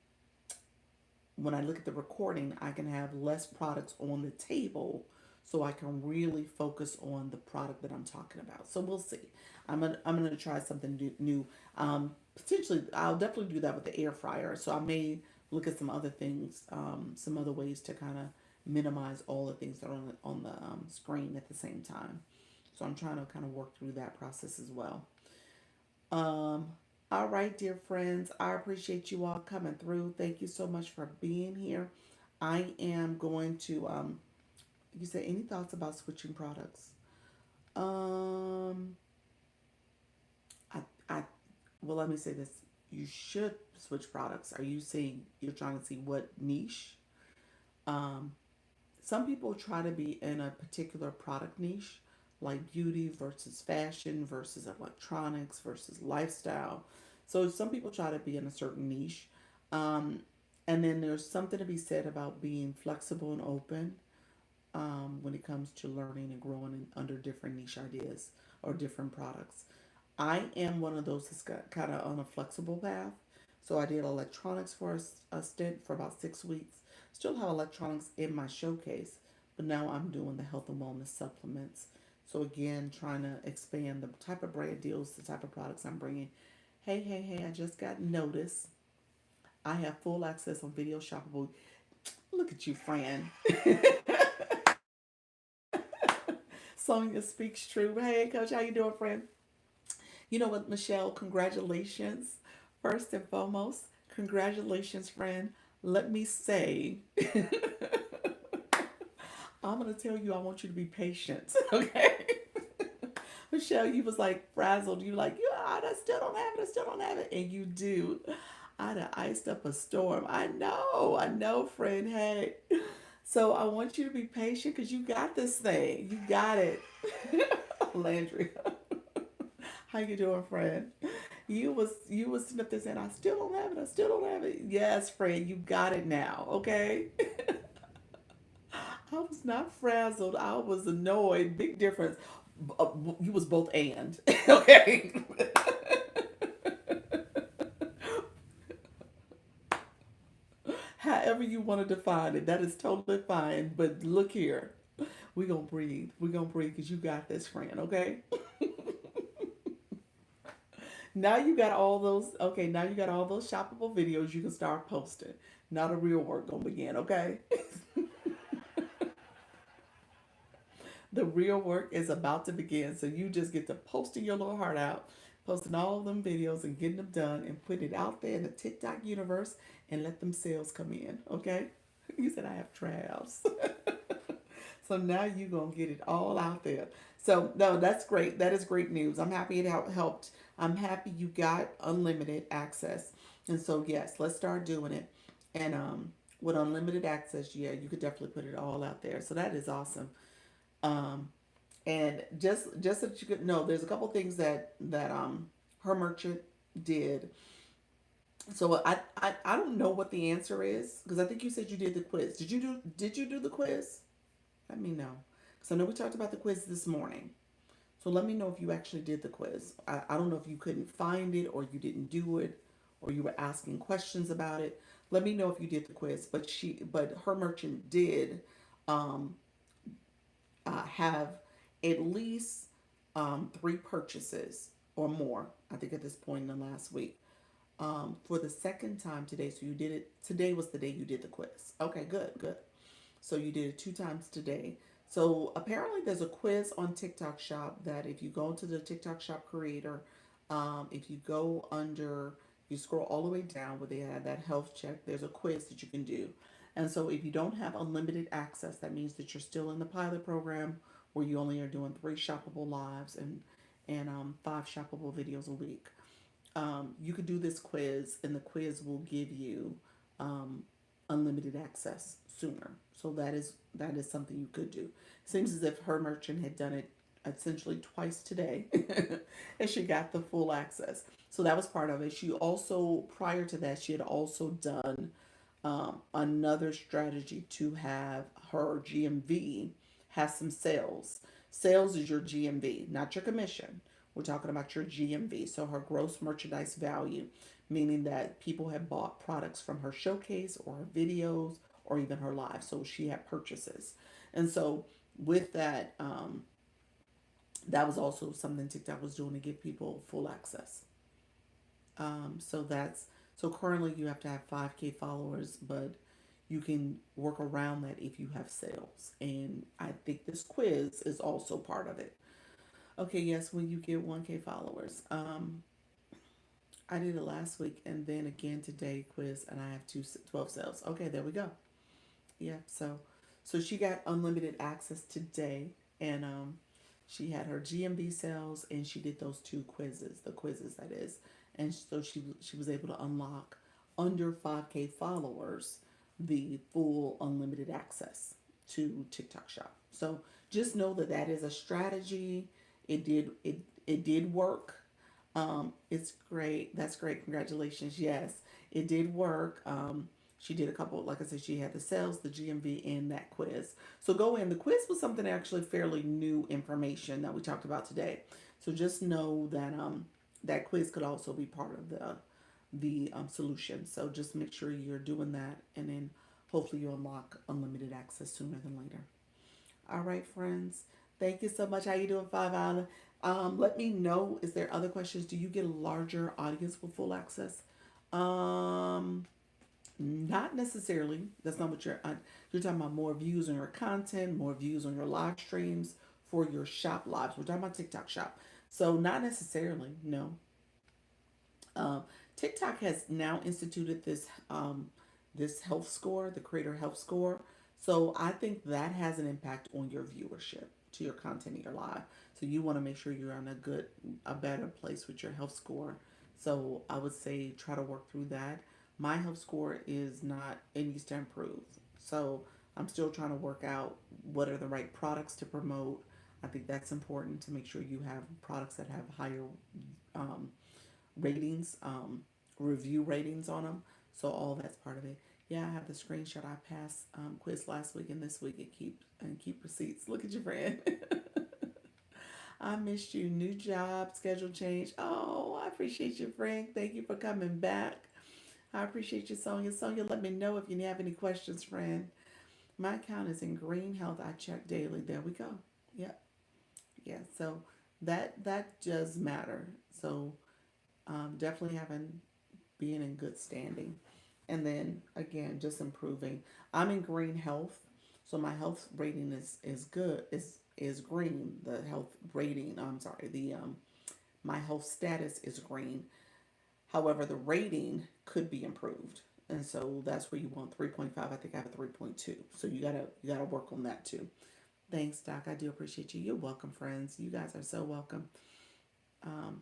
when I look at the recording, I can have less products on the table so I can really focus on the product that I'm talking about. So we'll see. I'm gonna try something new. Potentially, I'll definitely do that with the air fryer. So I may look at some other things, some other ways to kind of minimize all the things that are on the screen at the same time. So I'm trying to kind of work through that process as well. Um, all right, dear friends, I appreciate you all coming through. Thank you so much for being here. I am going to, you said any thoughts about switching products? Um, I, I, well, let me say this. you should switch products. Are you saying you're trying to see what niche? Um, some people try to be in a particular product niche, like beauty versus fashion versus electronics versus lifestyle. So some people try to be in a certain niche. Um, and then there's something to be said about being flexible and open when it comes to learning and growing under different niche ideas or different products. I am one of those that's got kind of on a flexible path. So I did electronics for a stint for about 6 weeks. Still have electronics in my showcase, but now I'm doing the health and wellness supplements. So again, trying to expand the type of brand deals, the type of products I'm bringing. Hey, hey, hey! I just got notice. I have full access on Video Shoppable. Look at you, Fran. Sonia speaks true. Hey, Coach, how you doing, friend? You know what, Michelle? Congratulations. First and foremost, congratulations, friend. Let me say, I'm gonna tell you, I want you to be patient, okay? Michelle, you was like frazzled. You like, yeah, I still don't have it. I still don't have it, and you do. I'd have iced up a storm. I know, friend. Hey, so I want you to be patient because you got this thing. You got it, Landry. How you doing, friend? You was sitting up there saying, I still don't have it. I still don't have it. Yes, friend, you got it now. Okay. I was not frazzled. I was annoyed. Big difference. You was both and. Okay. However you want to define it, that is totally fine. But look here, we gonna breathe. We gonna breathe because you got this, friend. Okay. Now you got all those. Okay. Now you got all those shoppable videos you can start posting. Now the real work gonna begin. Okay. The real work is about to begin. So you just get to posting your little heart out, posting all of them videos and getting them done and putting it out there in the TikTok universe and let them sales come in. Okay. You said I have travels. So now you're going to get it all out there. So, no, that's great. That is great news. I'm happy it helped. I'm happy you got unlimited access. And so, yes, let's start doing it. And with unlimited access, yeah, you could definitely put it all out there. So that is awesome. Um, and just so that you could know, there's a couple things that her merchant did. So I don't know what the answer is because I think you said you did the quiz. Did you do the quiz? Let me know. Because I know we talked about the quiz this morning. So let me know if you actually did the quiz. I don't know if you couldn't find it or you didn't do it or you were asking questions about it. Let me know if you did the quiz. But her merchant did um, have at least three purchases or more. I think at this point in the last week for the second time today. So you did it. Today was the day you did the quiz. Okay, good, good. So you did it 2 times today. So apparently there's a quiz on TikTok Shop that if you go to the TikTok Shop creator, if you go under, you scroll all the way down where they have that health check, there's a quiz that you can do. And so if you don't have unlimited access, that means that you're still in the pilot program where you only are doing 3 shoppable lives and 5 shoppable videos a week. You could do this quiz, and the quiz will give you um, unlimited access sooner. So that is something you could do. Seems as if her merchant had done it essentially twice today, and she got the full access. So that was part of it. She also, prior to that, she had also done another strategy to have her GMV have some sales. Sales is your GMV, not your commission. We're talking about your GMV, so her gross merchandise value, meaning that people have bought products from her showcase or her videos or even her live. So she had purchases. And so with that, that was also something TikTok was doing to give people full access. So that's so currently you have to have 5K followers, but you can work around that if you have sales. And I think this quiz is also part of it. Okay, yes, when you get 1K followers. I did it last week and then again today quiz and I have 12 sales. Okay, there we go. Yeah, so she got unlimited access today and she had her GMB sales and she did those two quizzes, the quizzes that is. and so she was able to unlock under 5K followers the full unlimited access to TikTok Shop. So just know that that is a strategy. It did work. It's great. That's great. Congratulations. Yes, it did work. She did a couple, like I said, she had the sales, the GMV, and that quiz. So go in. The quiz was something actually fairly new information that we talked about today. So just know that that quiz could also be part of the solution. So just make sure you're doing that, and then hopefully you unlock unlimited access sooner than later. All right, friends. Thank you so much. How you doing, Five Island? Let me know. Is there other questions? Do you get a larger audience with full access? Um, Not necessarily. That's not what you're talking about. More views on your content, more views on your live streams for your shop lives. We're talking about TikTok Shop. So not necessarily. No. Um, TikTok has now instituted this health score, the creator health score. So I think that has an impact on your viewership to your content in your live. So you want to make sure you're on a better place with your health score. So I would say try to work through that. My health score is not, it needs to improve. So I'm still trying to work out what are the right products to promote. I think that's important to make sure you have products that have higher um, ratings, review ratings on them. So all that's part of it. Yeah, I have the screenshot. I passed quiz last week and this week it keep receipts. Look at your friend. I missed you. New job, schedule change. Oh, I appreciate you, Frank. Thank you for coming back. I appreciate you, Sonia. Sonia, let me know if you have any questions, friend. My account is in green health. I check daily. There we go. Yep. Yeah. So that does matter. So definitely having being in good standing. And then again, just improving. I'm in green health, so my health rating is good. Is green. The health rating. I'm sorry. The My health status is green. However, the rating could be improved, and so that's where you want 3.5. I think I have a 3.2. So you gotta work on that too. Thanks, Doc. I do appreciate you. You're welcome, friends. You guys are so welcome. Um,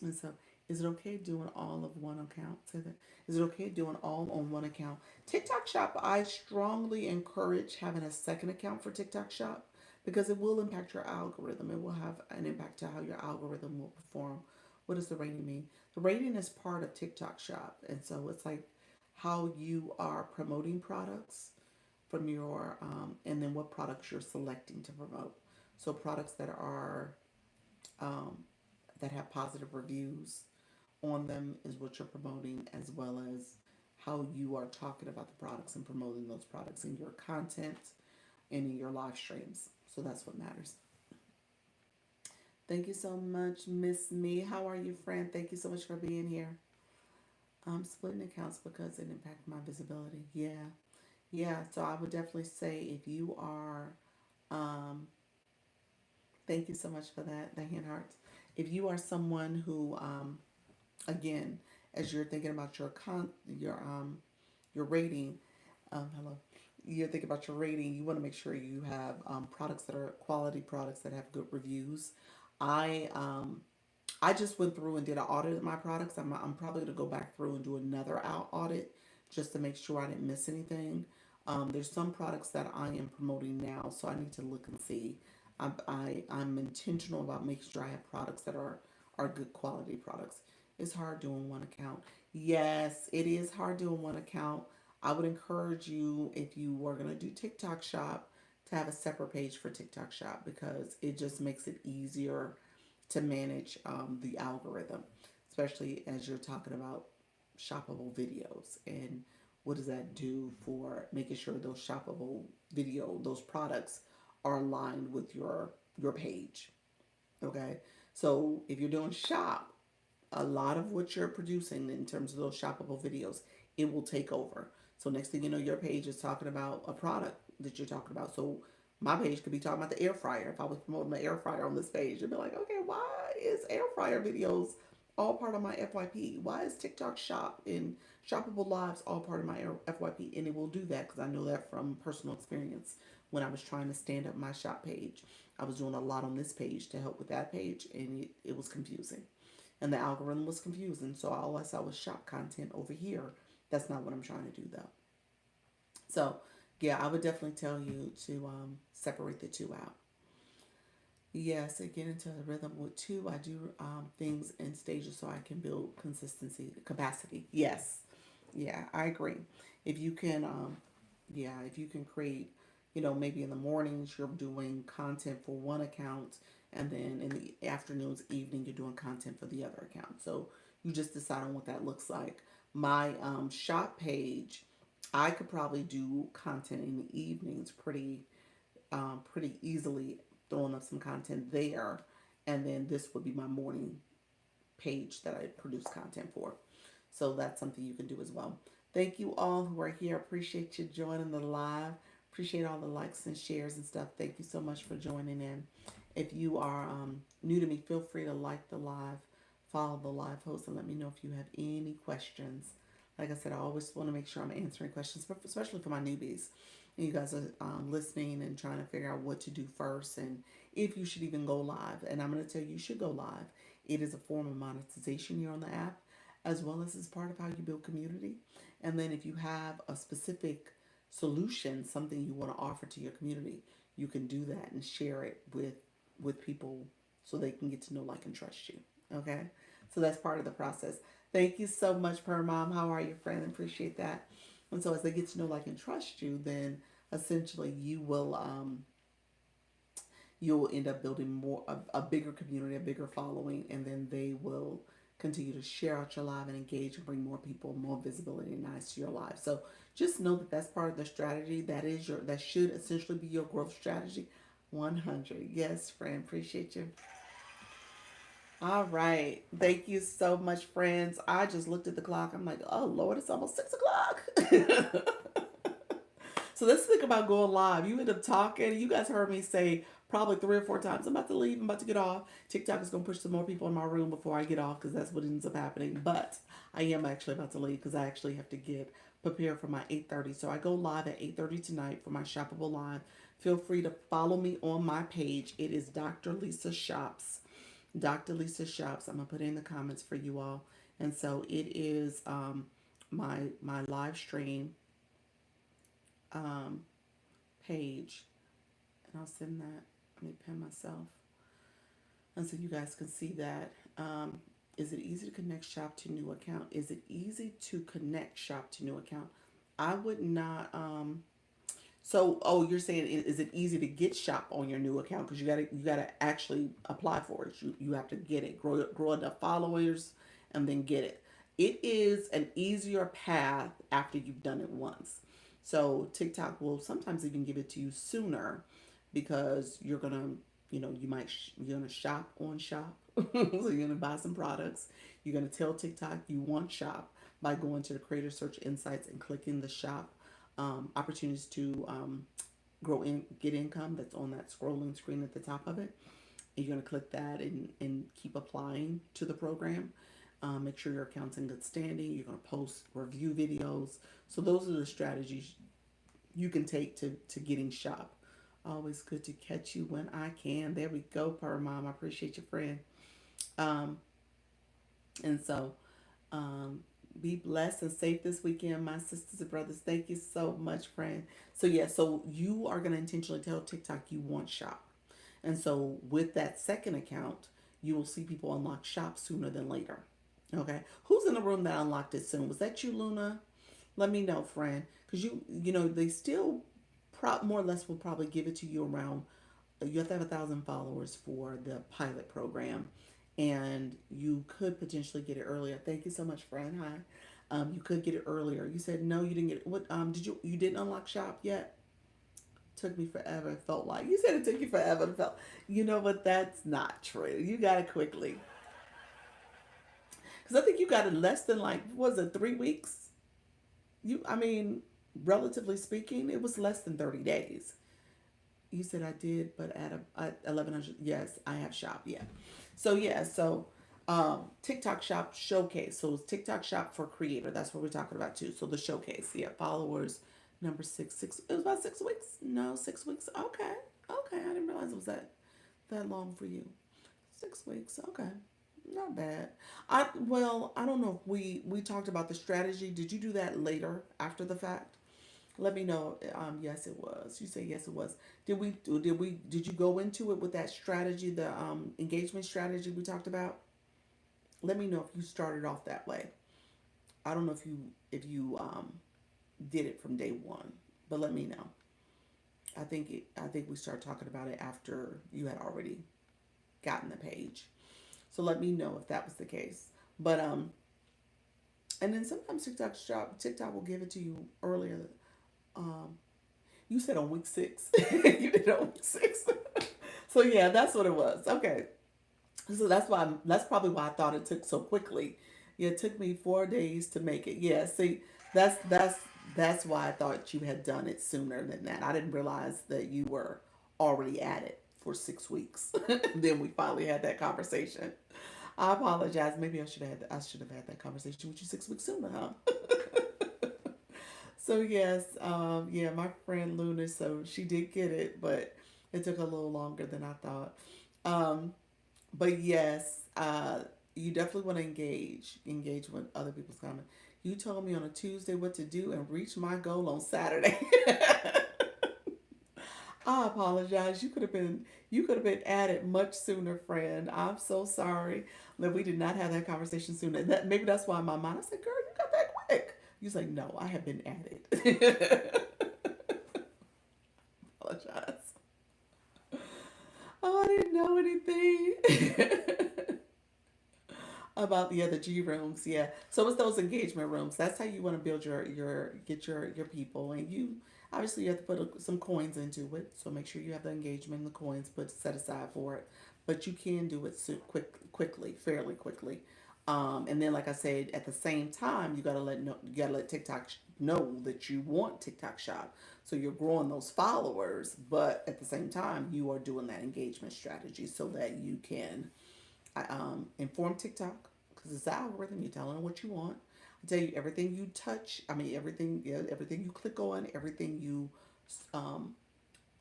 And so, is it okay doing all of one account? Say that. Is it okay doing all on one account? TikTok Shop, I strongly encourage having a second account for TikTok Shop because it will impact your algorithm. It will have an impact to how your algorithm will perform. What does the rating mean? The rating is part of TikTok Shop. And so it's like how you are promoting products from and then what products you're selecting to promote. So products um, that have positive reviews on them is what you're promoting, as well as how you are talking about the products and promoting those products in your content and in your live streams. So that's what matters. Thank you so much, Miss Me. How are you, friend? Thank you so much for being here. I'm splitting accounts because it impacted my visibility. Yeah. Yeah. So I would definitely say if you are, um, thank you so much for that, the hand hearts. If you are someone who, again, as you're thinking about your rating, hello, you're thinking about your rating, you want to make sure you have products that are quality products that have good reviews. I I just went through and did an audit of my products. I'm probably going to go back through and do another out audit just to make sure I didn't miss anything. There's some products that I am promoting now, so I need to look and see. I'm intentional about making sure I have products that are good quality products. It's hard doing one account. Yes, it is hard doing one account. I would encourage you, if you were going to do TikTok Shop, to have a separate page for TikTok Shop because it just makes it easier to manage the algorithm, especially as you're talking about shoppable videos and what does that do for making sure those those products are aligned with your page. Okay, so if you're doing shop, a lot of what you're producing in terms of those shoppable videos, it will take over. So next thing you know, your page is talking about a product that you're talking about. So my page could be talking about the air fryer. If I was promoting the air fryer on this page, it'd be like, okay, why is air fryer videos all part of my FYP? Why is TikTok Shop and shoppable lives all part of my FYP? And it will do that because I know that from personal experience. When I was trying to stand up my shop page, I was doing a lot on this page to help with that page, and it was confusing. and the algorithm was confusing. So all I saw was shop content over here. That's not what I'm trying to do though. So yeah, I would definitely tell you to separate the two out. Yes, I get into a rhythm with two. I do things in stages so I can build consistency, capacity. Yes, yeah, I agree. If you can, yeah, if you can create, maybe in the mornings you're doing content for one account, and then in the afternoons, evening, you're doing content for the other account. So you just decide on what that looks like. My shop page, I could probably do content in the evenings pretty easily, throwing up some content there, and then this would be my morning page that I produce content for. So that's something you can do as well. Thank you all who are here. Appreciate you joining the live. Appreciate all the likes and shares and stuff. Thank you so much for joining in. If you are new to me, feel free to like the live, follow the live host, and let me know if you have any questions. Like I said, I always want to make sure I'm answering questions, especially for my newbies. And you guys are listening and trying to figure out what to do first and if you should even go live. And I'm going to tell you, you should go live. It is a form of monetization here on the app, as well as part of how you build community. And then if you have a specific solution, something you want to offer to your community, you can do that and share it with people so they can get to know, like, and trust you. Okay, so that's part of the process. Thank you so much, Per Mom. How are you, friend? Appreciate that. And so as they get to know, like, and trust you, then essentially you'll end up building a bigger community, a bigger following, and then they will continue to share out your live and engage and bring more people, more visibility and eyes to your live. So just know that that's part of the strategy. That should essentially be your growth strategy. 100. Yes, friend. Appreciate you. All right. Thank you so much, friends. I just looked at the clock. I'm like, oh, Lord, it's almost 6 o'clock. So let's think about going live. You end up talking. You guys heard me say probably 3 or 4 times, I'm about to leave. I'm about to get off. TikTok is going to push some more people in my room before I get off because that's what ends up happening. But I am actually about to leave because I actually have to get prepared for my 8:30. So I go live at 8:30 tonight for my shoppable live. Feel free to follow me on my page. It is Dr. Lisa Shops. Dr. Lisa Shops. I'm going to put it in the comments for you all. And so it is my live stream um, page, and I'll send that. Let me pin myself, and so you guys can see that. Is it easy to connect shop to new account? Is it easy to connect shop to new account? I would not. So, oh, you're saying is it easy to get shop on your new account because you gotta actually apply for it. You have to get it, grow enough followers, and then get it. It is an easier path after you've done it once. So TikTok will sometimes even give it to you sooner because you're gonna shop on shop. So you're gonna buy some products. You're gonna tell TikTok you want shop by going to the Creator Search Insights and clicking the shop opportunities to get income that's on that scrolling screen at the top of it. And you're going to click that and keep applying to the program. Make sure your account's in good standing. You're going to post review videos. So those are the strategies you can take to getting shop. Always good to catch you when I can. There we go, Per Mom. I appreciate you, friend. Um, and so um, be blessed and safe this weekend, my sisters and brothers. Thank you so much, friend. So yeah, so you are gonna intentionally tell TikTok you want shop, and so with that second account, you will see people unlock shop sooner than later. Okay, who's in the room that unlocked it soon? Was that you, Luna? Let me know, friend, because they still more or less will probably give it to you around. You have to have 1,000 followers for the pilot program, and you could potentially get it earlier. Thank you so much, friend. Hi. You could get it earlier. You said no, you didn't get it. What did you didn't unlock shop yet? Took me forever. It felt like you said it took you forever. It felt, but that's not true. You got it quickly because I think you got it less than, like, was it 3 weeks? I mean, relatively speaking, it was less than 30 days. You said I did, but at 1100, yes, I have shop. Yeah, so yeah, so TikTok shop showcase. So it's TikTok shop for creator. That's what we're talking about too. So the showcase, yeah, followers number six. It was about 6 weeks. No, 6 weeks. Okay, okay. I didn't realize it was that long for you. 6 weeks. Okay. Not bad. I don't know if we talked about the strategy. Did you do that later after the fact? Let me know. Yes, it was. You say yes, it was. Did you go into it with that strategy, the engagement strategy we talked about? Let me know if you started off that way. I don't know if you did it from day one, but let me know. I think we started talking about it after you had already gotten the page. So let me know if that was the case. But and then sometimes TikTok will give it to you earlier. Um, you said on week 6. You did it on week 6. So yeah, that's what it was. Okay. So that's probably why I thought it took so quickly. Yeah, it took me 4 days to make it. Yeah, see, that's that's why I thought you had done it sooner than that. I didn't realize that you were already at it for 6 weeks. Then we finally had that conversation. I apologize. Maybe I should have had that conversation with you 6 weeks sooner, huh? So yes, yeah, my friend Luna, so she did get it, but it took a little longer than I thought. Um, but yes, you definitely want to engage with other people's comments. You told me on a Tuesday what to do and reach my goal on Saturday. I apologize. You could have been added much sooner, friend. I'm so sorry that we did not have that conversation sooner. That maybe that's why in my mind I said, "Girl, you got that quick." You was like, "No, I have been added." Apologize. Oh, I didn't know anything. About the other G rooms, yeah. So it's those engagement rooms. That's how you want to build your people, and you obviously you have to put some coins into it. So make sure you have the engagement and the coins put set aside for it. But you can do it quickly, fairly quickly. And then, like I said, at the same time, you gotta let TikTok know that you want TikTok Shop. So you're growing those followers, but at the same time, you are doing that engagement strategy so that you can inform TikTok because it's the algorithm. You're telling them what you want. I tell you everything you touch. I mean everything. Yeah, everything you click on. Um,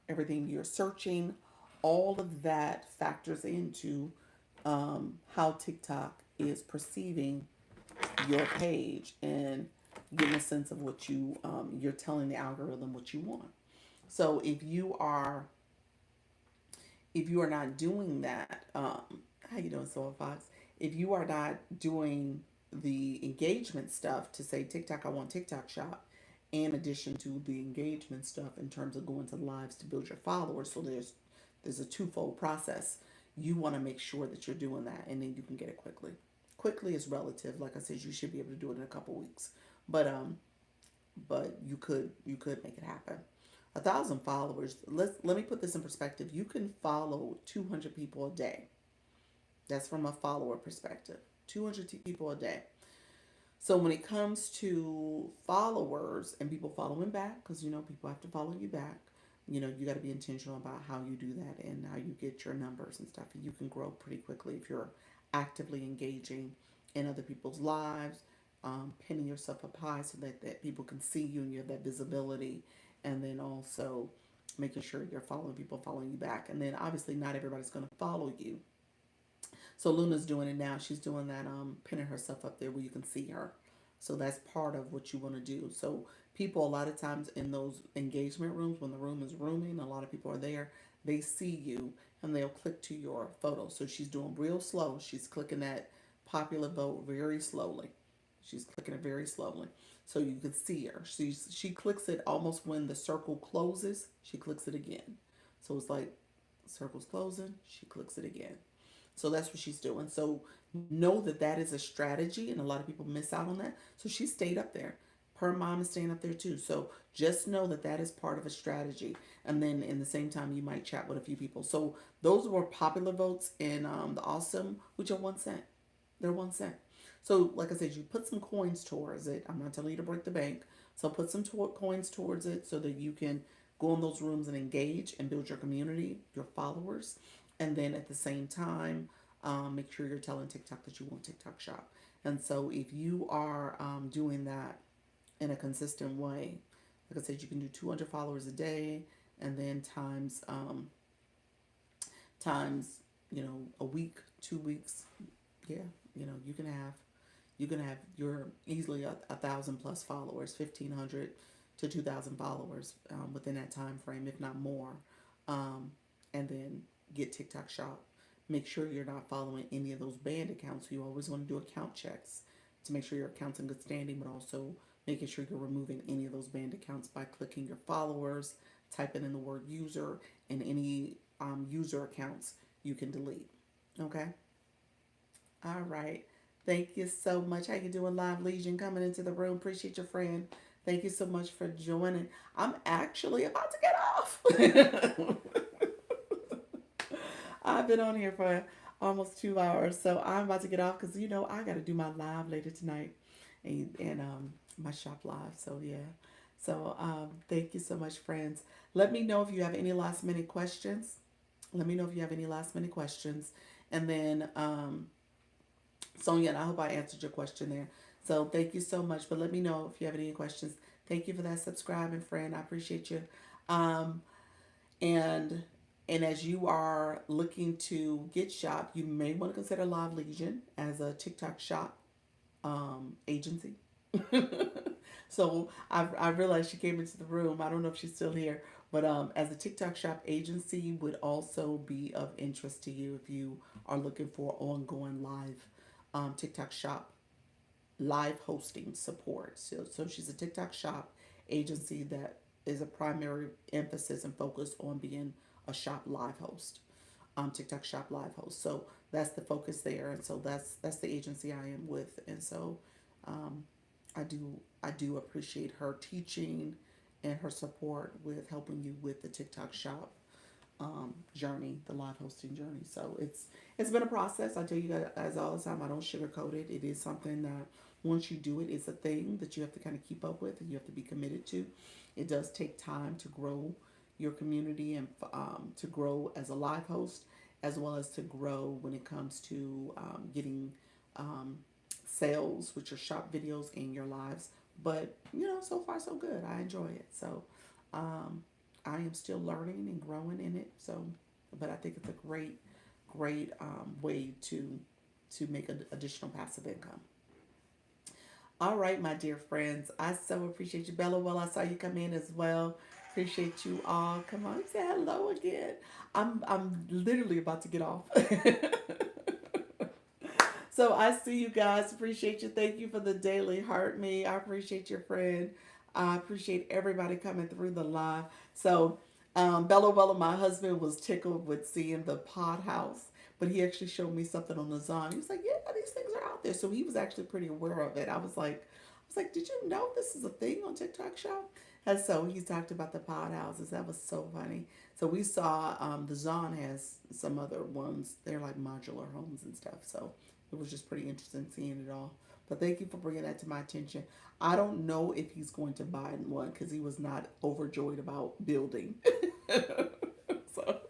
everything you're searching. All of that factors into how TikTok is perceiving your page and getting a sense of what you're telling the algorithm what you want. So if you are not doing that, how you doing, Soul Fox? If you are not doing the engagement stuff to say TikTok, I want TikTok shop, in addition to the engagement stuff in terms of going to lives to build your followers, so there's a twofold process. You want to make sure that you're doing that, and then you can get it quickly. Quickly is relative. Like I said, you should be able to do it in a couple weeks, but you could make it happen. 1,000 followers. Let me put this in perspective. You can follow 200 people a day. That's from a follower perspective. 200 people a day. So when it comes to followers and people following back, because people have to follow you back. You got to be intentional about how you do that and how you get your numbers and stuff. And you can grow pretty quickly if you're actively engaging in other people's lives, pinning yourself up high so that people can see you and you have that visibility. And then also making sure you're following people following you back. And then obviously not everybody's going to follow you. So Luna's doing it now. She's doing that, pinning herself up there where you can see her. So that's part of what you want to do. So people, a lot of times in those engagement rooms, when the room is rooming, a lot of people are there. They see you and they'll click to your photo. So she's doing real slow. She's clicking that popular vote very slowly. She's clicking it very slowly, so you can see her. She clicks it almost when the circle closes. She clicks it again. So it's like circle's closing. She clicks it again. So that's what she's doing. So know that that is a strategy, and a lot of people miss out on that. So she stayed up there. Her mom is staying up there too. So just know that that is part of a strategy. And then in the same time, you might chat with a few people. So those were popular votes in the Awesome, which are 1 cent. They're 1 cent. So like I said, you put some coins towards it. I'm not telling you to break the bank. So put some coins towards it so that you can go in those rooms and engage and build your community, your followers, and then at the same time, make sure you're telling TikTok that you want TikTok shop. And so if you are doing that in a consistent way, like I said, you can do 200 followers a day, and then times a week, 2 weeks, Yeah, you can have your easily a thousand plus followers, 1,500 to 2,000 followers within that time frame, if not more, um, and then get TikTok Shop. Make sure you're not following any of those banned accounts. You always want to do account checks to make sure your account's in good standing, but also making sure you're removing any of those banned accounts by clicking your followers, typing in the word user, and any user accounts you can delete. Okay. All right. Thank you so much. How you doing, Live Legion? Coming into the room. Appreciate your friend. Thank you so much for joining. I'm actually about to get off. I've been on here for almost 2 hours, so I'm about to get off because I got to do my live later tonight, and my shop live. So yeah. So thank you so much, friends. Let me know if you have any last minute questions. Let me know if you have any last minute questions, and then Sonia, and I hope I answered your question there. So thank you so much. But let me know if you have any questions. Thank you for that subscribing, friend. I appreciate you. Um, and and as you are looking to get shop, you may want to consider Live Legion as a TikTok shop agency. So I realized she came into the room. I don't know if she's still here, but as a TikTok shop agency would also be of interest to you if you are looking for ongoing live TikTok shop live hosting support. So she's a TikTok shop agency that is a primary emphasis and focus on being a shop live host, TikTok shop live host. So that's the focus there, and so that's the agency I am with, and so um, I do appreciate her teaching and her support with helping you with the TikTok shop journey, the live hosting journey. So it's been a process. I tell you guys all the time. I don't sugarcoat it. It is something that once you do it, it's a thing that you have to kind of keep up with and you have to be committed to. It does take time to grow your community and to grow as a live host, as well as to grow when it comes to getting um, sales with your shop videos and your lives. But so far so good. I enjoy it. So um, I am still learning and growing in it. So, but I think it's a great way to make an additional passive income. All right, my dear friends, I so appreciate you, Bella. Well, I saw you come in as well. Appreciate you all. Come on, say hello again. I'm literally about to get off. So I see you guys. Appreciate you. Thank you for the daily heart me. I appreciate your friend. I appreciate everybody coming through the live. So Bella, my husband was tickled with seeing the pod house, but he actually showed me something on the Zon. He was like, "Yeah, these things are out there." So he was actually pretty aware of it. I was like, "Did you know this is a thing on TikTok Shop?" And so he talked about the pod houses. That was so funny. So we saw the Zon has some other ones. They're like modular homes and stuff. So it was just pretty interesting seeing it all. But thank you for bringing that to my attention. I don't know if he's going to buy one because he was not overjoyed about building. so,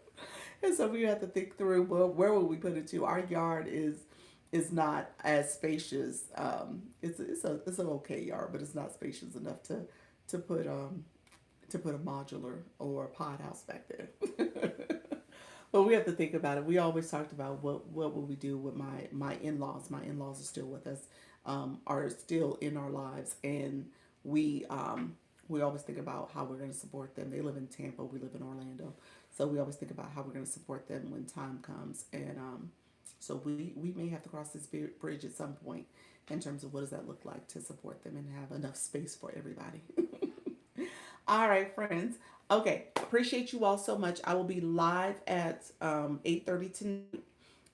and so we have to think through, well, where will we put it to? Our yard is not as spacious. It's an okay yard, but it's not spacious enough to put to put a modular or a pod house back there. But we have to think about it. We always talked about what will we do with my in laws. My in laws are still with us, are still in our lives, and we we always think about how we're going to support them. They live in Tampa. We live in Orlando, so we always think about how we're going to support them when time comes. And so we may have to cross this bridge at some point in terms of what does that look like to support them and have enough space for everybody. All right, friends. Okay, appreciate you all so much. I will be live at 8:30 tonight.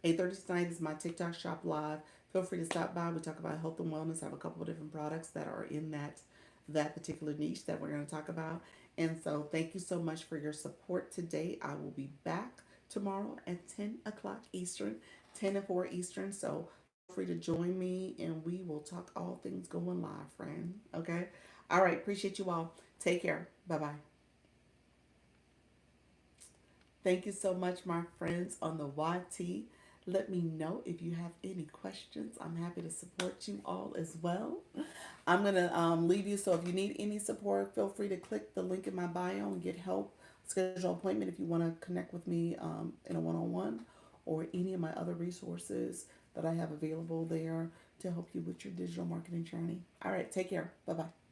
8:30 tonight is my TikTok shop live. Feel free to stop by. We talk about health and wellness. I have a couple of different products that are in that particular niche that we're going to talk about. And so thank you so much for your support today. I will be back tomorrow at 10 o'clock Eastern, 10 and 4 Eastern. So feel free to join me and we will talk all things going live, friend. Okay? All right. Appreciate you all. Take care. Bye bye. Thank you so much, my friends on the YT. Let me know if you have any questions. I'm happy to support you all as well. I'm going to leave you. So if you need any support, feel free to click the link in my bio and get help. Schedule an appointment if you want to connect with me in a one on one, or any of my other resources that I have available there to help you with your digital marketing journey. All right, take care. Bye bye.